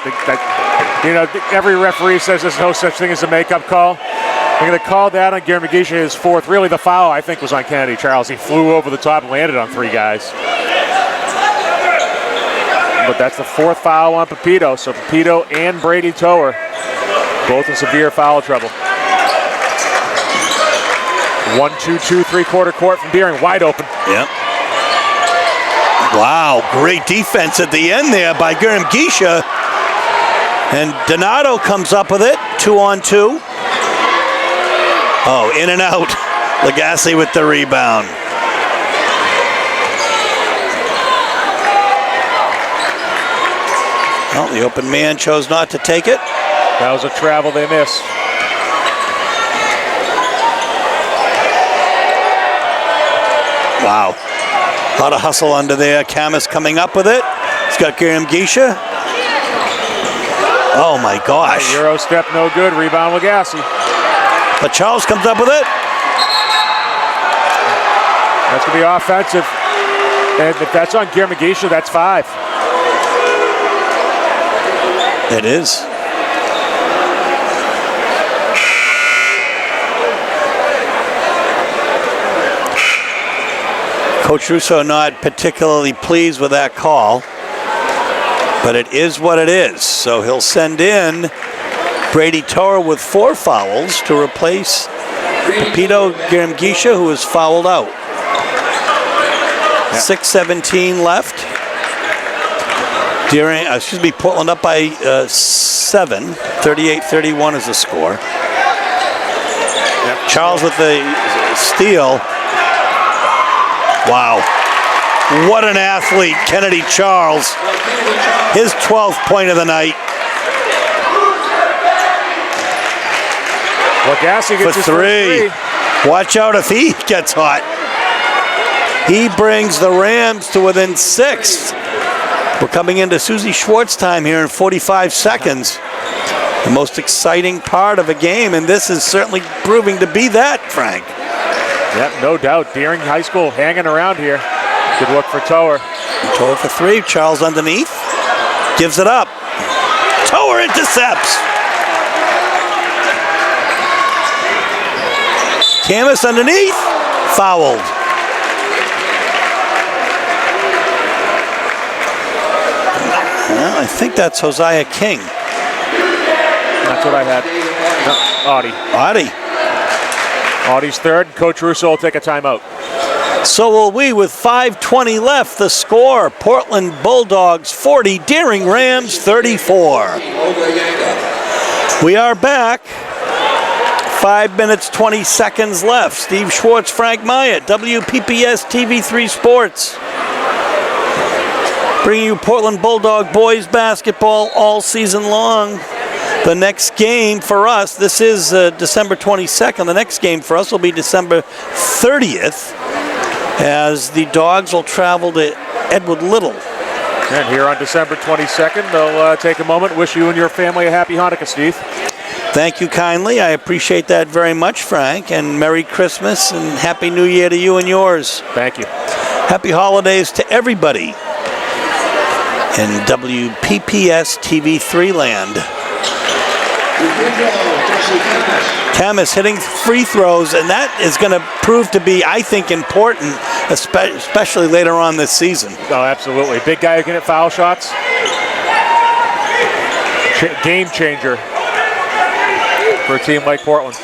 every referee says there's no such thing as a makeup call. I'm going to call that on Gary McGeesha, his 4th. Really, the foul, I think, was on Kennedy Charles. He flew over the top and landed on 3 guys. But that's the 4th foul on Pepito. So Pepito and Brady Tower both in severe foul trouble. 1-2-2 3/4 court from Deering, wide open. Yep. Wow, great defense at the end there by Graham Gisha. And Donato comes up with it, 2-on-2. Oh, in and out. Lagasse with the rebound. Well, the open man chose not to take it. That was a travel they missed. Wow. A lot of hustle under there. Camus coming up with it. He's got Graham Gisha. Oh my gosh. Euro step no good. Rebound Lagasse. But Charles comes up with it. That's going to be offensive. And if that's on Gary McGeesha, that's 5. It is. Coach Russo not particularly pleased with that call, but it is what it is. So he'll send in Brady Tower with 4 fouls to replace Pepito Graham Gisha, who is fouled out. 6:17 left. Portland up by 7. 38-31 is the score. Yep. Charles with the steal. Wow. What an athlete, Kennedy Charles. His 12th point of the night. Lagasse gets his 3. Watch out if he gets hot. He brings the Rams to within 6. We're coming into Susie Schwartz time here in 45 seconds. The most exciting part of a game, and this is certainly proving to be that, Frank. Yep, no doubt. Deering High School hanging around here. Good look for Tower. Tower for 3. Charles underneath. Gives it up. Tower intercepts. Camus underneath. Fouled. Well, I think that's Hosea King. That's what I had. No, Audie. Audie's 3rd. Coach Russo will take a timeout. So will we with 5:20 left. The score, Portland Bulldogs 40, Deering Rams 34. We are back. 5 minutes, 20 seconds left. Steve Schwartz, Frank Myatt, WPPS TV3 Sports. Bringing you Portland Bulldog boys basketball all season long. The next game for us, this is December 22nd. The next game for us will be December 30th, as the Dogs will travel to Edward Little. And here on December 22nd, they'll take a moment, wish you and your family a happy Hanukkah, Steve. Thank you kindly. I appreciate that very much, Frank. And Merry Christmas and Happy New Year to you and yours. Thank you. Happy holidays to everybody in WPPS TV3 land. Camus hitting free throws, and that is going to prove to be, I think, important, especially later on this season. Oh, absolutely. Big guy who can hit foul shots. Game changer for a team like Portland.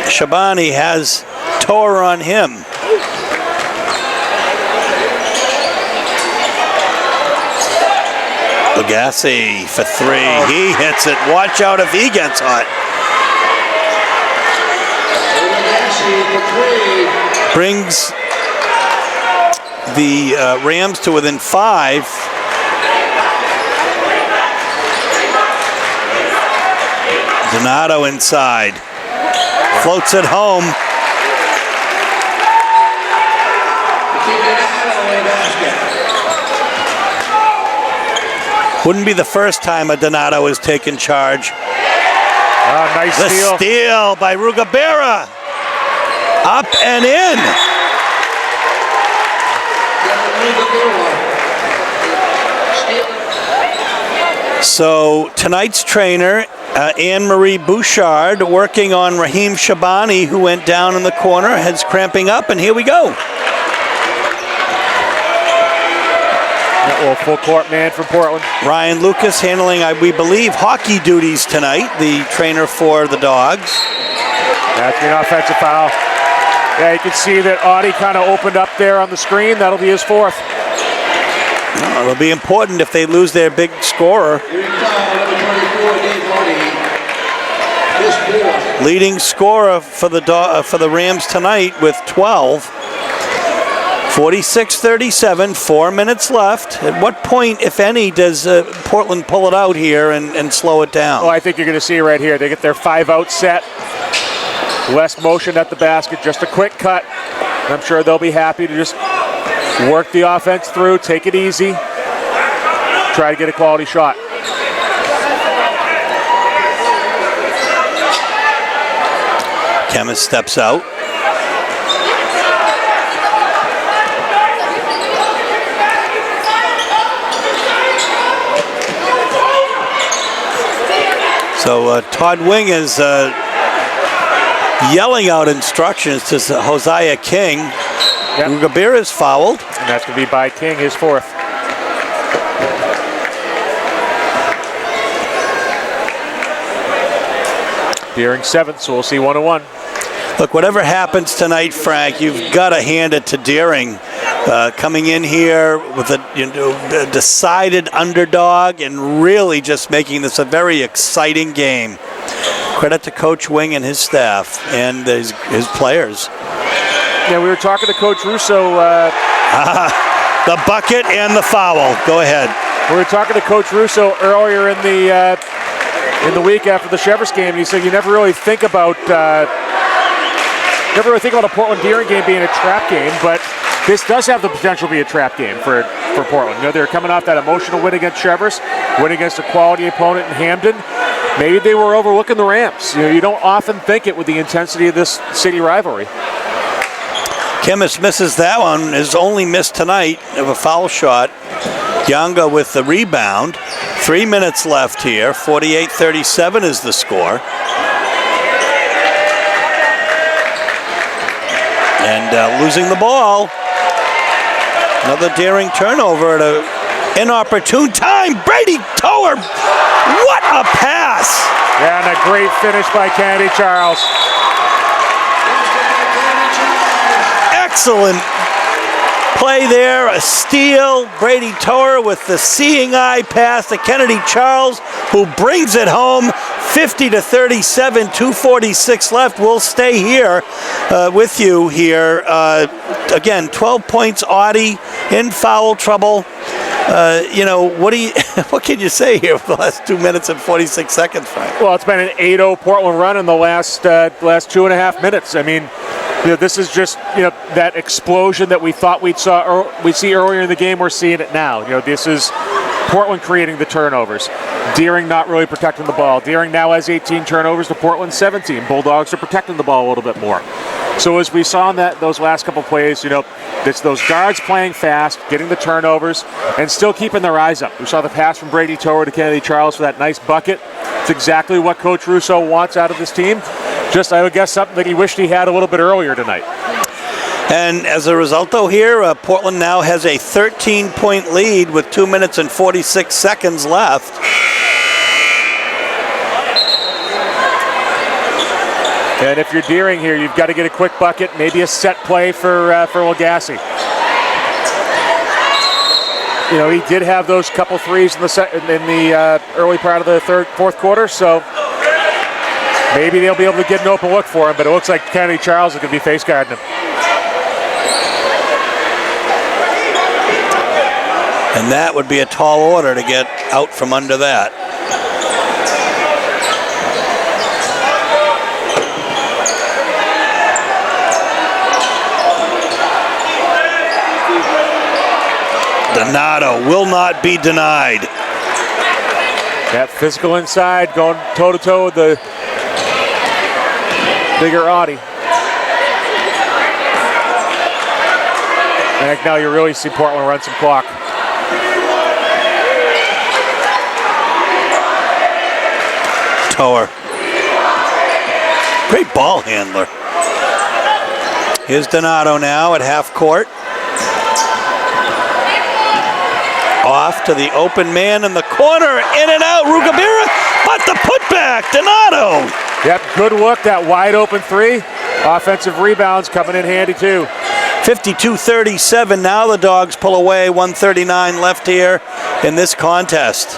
Shabani has Tor on him. Lagasse for three. He hits it. Watch out if he gets hot. Brings the Rams to within 5. Donato inside. Floats it home. Wouldn't be the first time a Donato has taken charge. Nice The steal. steal by Rugabera. Up and in. So tonight's trainer, Anne-Marie Bouchard, working on Raheem Shabani, who went down in the corner, head's cramping up, and here we go. Full court man from Portland. Ryan Lucas handling, we believe, hockey duties tonight, the trainer for the Dogs. That's an offensive foul. Yeah, you can see that Audie kind of opened up there on the screen. That'll be his 4th. Well, it'll be important if they lose their big scorer. Leading scorer for the Rams tonight with 12. 46-37, 4 minutes left. At what point, if any, does Portland pull it out here and slow it down? Oh, I think you're going to see right here. They get their 5-out set. Less motion at the basket, just a quick cut. I'm sure they'll be happy to just work the offense through, take it easy, try to get a quality shot. Chemist steps out. So Todd Wing is yelling out instructions to Hosea King. Yep. Rugabera is fouled. And that's going to be by King, his 4th. Deering 7th, so we'll see 1-1. Look, whatever happens tonight, Frank, you've got to hand it to Deering. Coming in here with a decided underdog and really just making this a very exciting game. Credit to Coach Wing and his staff and his players. Yeah, we were talking to Coach Russo. The bucket and the foul. Go ahead. We were talking to Coach Russo earlier in the week after the Chevrolet game, and he said you never really think about a Portland Deering game being a trap game, but this does have the potential to be a trap game for Portland. You know, they're coming off that emotional win against Chevrolet, win against a quality opponent in Hamden. Maybe they were overlooking the Rams. You know, you don't often think it with the intensity of this city rivalry. Chemist misses that one. His only miss tonight of a foul shot. Yanga with the rebound. 3 minutes left here. 48-37 is the score. And losing the ball. Another Deering turnover at an inopportune time. Brady Tower. What a pass. Yeah, and a great finish by Kennedy Charles. Excellent play there. A steal. Brady Tower with the seeing eye pass to Kennedy Charles, who brings it home. 50-37, 2:46 left. We'll stay here with you here. Again, 12 points. Audie in foul trouble. What can you say here for the last 2 minutes and 46 seconds, Frank? Well, it's been an 8-0 Portland run in the last 2.5 minutes. I mean, this is just that explosion that we thought we'd see earlier in the game. We're seeing it now. This is Portland creating the turnovers. Deering not really protecting the ball. Deering now has 18 turnovers to Portland 17. Bulldogs are protecting the ball a little bit more. So as we saw in those last couple plays, it's those guards playing fast, getting the turnovers, and still keeping their eyes up. We saw the pass from Brady Tower to Kennedy Charles for that nice bucket. It's exactly what Coach Russo wants out of this team. Just, I would guess, something that he wished he had a little bit earlier tonight. And as a result, though, here, Portland now has a 13-point lead with 2 minutes and 46 seconds left. And if you're Deering here, you've got to get a quick bucket, maybe a set play for Lagasse. he did have those couple threes in the early part of the fourth quarter, so maybe they'll be able to get an open look for him, but it looks like Kennedy Charles is going to be face guarding him. And that would be a tall order to get out from under that. Donato will not be denied. That physical inside, going toe-to-toe with the bigger Audi. I think now you really see Portland run some clock. Tower. Great ball handler. Here's Donato now at half court. Off to the open man in the corner, in and out, Rugabira, but the putback, Donato. Yep, good look, that wide open three. Offensive rebounds coming in handy too. 52-37, now the Dogs pull away, 1:39 left here in this contest.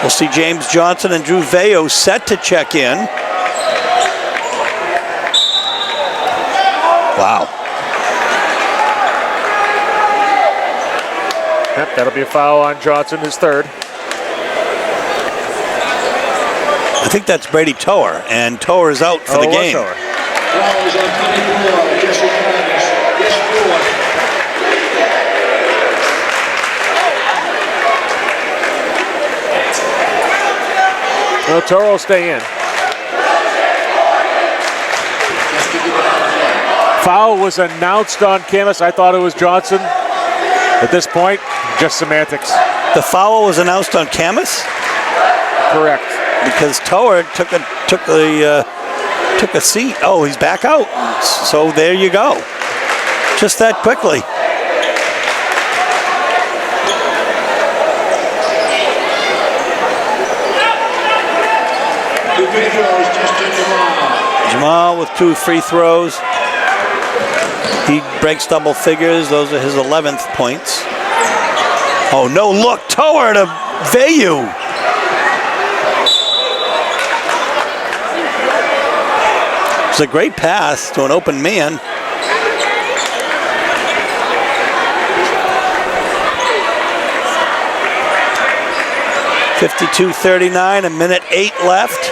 We'll see James Johnson and Drew Veo set to check in. Wow. Yep, that'll be a foul on Johnson, his third. I think that's Brady Tower, and Tower is out for the game. Tower. Fouls on 24, Jesse Travis, his fourth. No, Tower will stay in. Foul was announced on Camus. I thought it was Johnson. At this point, just semantics. The foul was announced on Camus? Correct. Because Tower took a seat. Oh, he's back out. So there you go. Just that quickly. Two free throws just to Jamal. Jamal with 2 free throws. He breaks double figures. Those are his 11th points. Oh, no look. Tower to Vayu. It's a great pass to an open man. .52-39, a minute 8 left.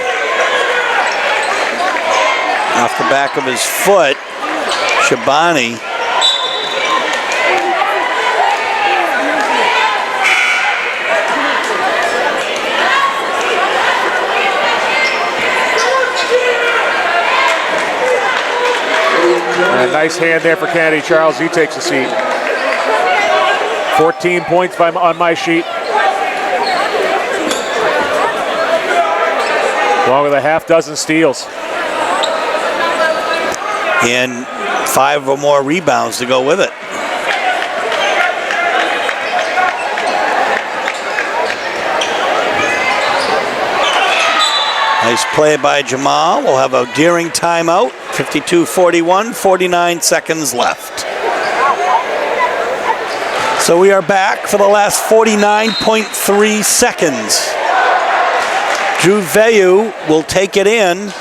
Off the back of his foot, Shabani. A nice hand there for Kennedy Charles. He takes a seat. 14 points on my sheet. Along with a half dozen steals. And 5 or more rebounds to go with it. Nice play by Jamal. We'll have a Deering timeout. 52-41, 49 seconds left. So we are back for the last 49.3 seconds. Drew Vayu will take it in.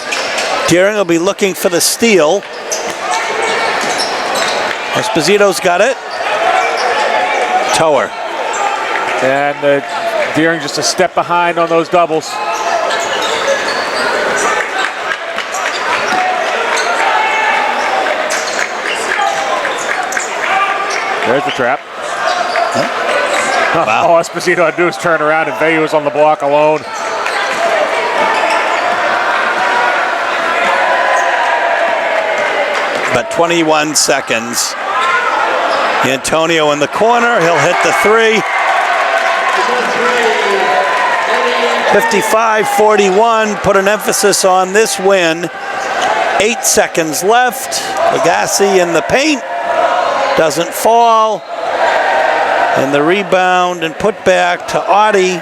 Deering will be looking for the steal. Esposito's got it. Tower. And Deering just a step behind on those doubles. There's the trap. Huh? Wow. All Esposito had to do is turn around, and Vayu was on the block alone. About 21 seconds. Antonio in the corner. He'll hit the 3. 55-41. Put an emphasis on this win. 8 seconds left. Agassi in the paint. Doesn't fall. And the rebound and put back to Audi.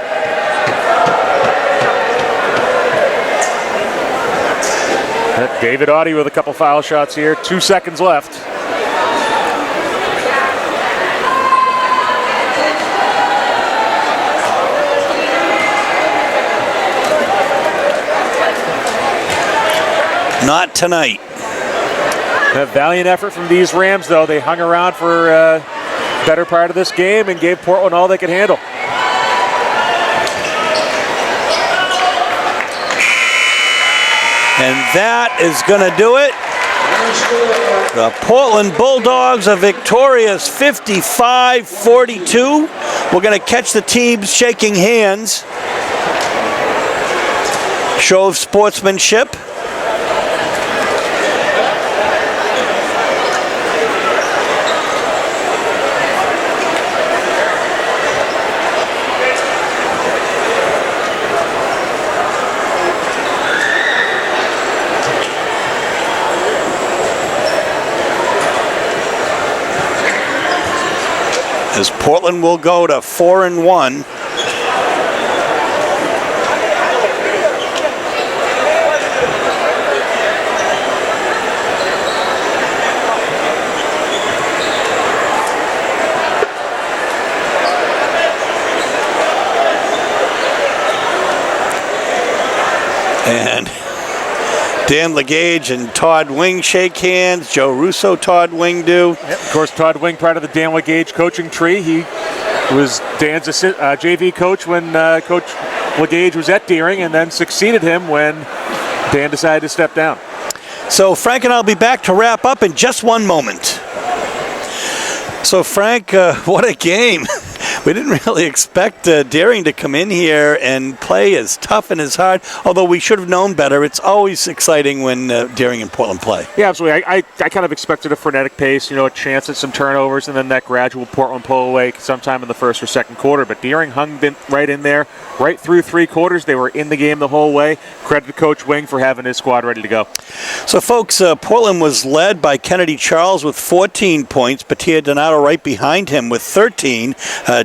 David Audi with a couple foul shots here. 2 seconds left. Not tonight. A valiant effort from these Rams, though. They hung around for a better part of this game and gave Portland all they could handle. And that is going to do it. The Portland Bulldogs are victorious 55-42. We're going to catch the teams shaking hands. Show of sportsmanship. As Portland will go to 4-1. And Dan Legage and Todd Wing shake hands. Joe Russo, Todd Wing do. Yep, of course, Todd Wing, part of the Dan Legage coaching tree. He was Dan's JV coach when Coach Legage was at Deering, and then succeeded him when Dan decided to step down. So Frank and I will be back to wrap up in just one moment. So Frank, what a game. We didn't really expect Deering to come in here and play as tough and as hard, although we should have known better. It's always exciting when Deering and Portland play. Yeah, absolutely. I kind of expected a frenetic pace, a chance at some turnovers, and then that gradual Portland pull away sometime in the first or second quarter. But Deering hung right in there, right through three quarters. They were in the game the whole way. Credit to Coach Wing for having his squad ready to go. So, folks, Portland was led by Kennedy Charles with 14 points. Patia Donato right behind him with 13.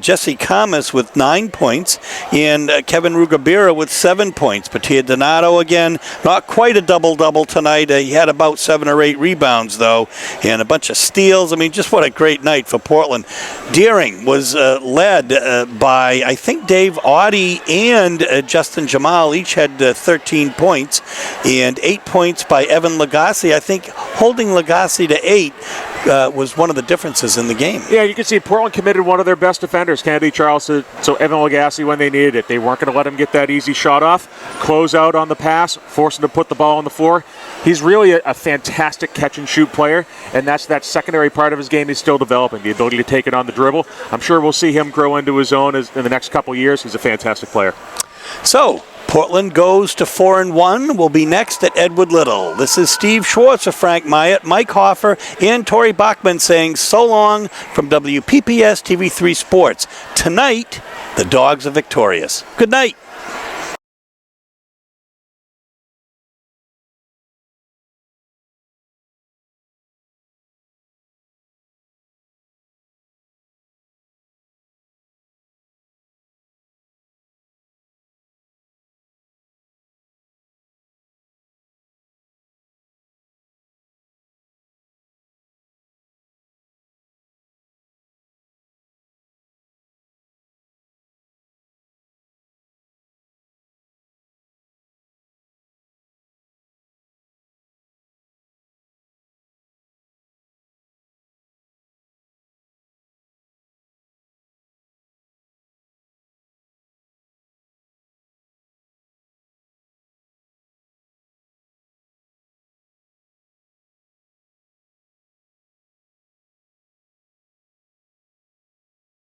Jesse Kamas with 9 points, and Kevin Rugabira with 7 points. Patia Donato, again, not quite a double-double tonight. He had about 7 or 8 rebounds, though, and a bunch of steals. I mean, just what a great night for Portland. Deering was led by, I think, Dave Audie and Justin Jamal. Each had 13 points, and 8 points by Evan Lagasse. I think holding Lagasse to 8 was one of the differences in the game. Yeah, you can see Portland committed one of their best defenders, Kennedy Charles, so Evan Lagasse when they needed it. They weren't going to let him get that easy shot off, close out on the pass, force him to put the ball on the floor. He's really a fantastic catch-and-shoot player, and that's that secondary part of his game he's still developing, the ability to take it on the dribble. I'm sure we'll see him grow into his own in the next couple years. He's a fantastic player. So, Portland goes to 4-1. We'll be next at Edward Little. This is Steve Schwartz of Frank Myatt, Mike Hoffer, and Tori Bachman saying so long from WPPS TV3 Sports. Tonight, the Dogs are victorious. Good night.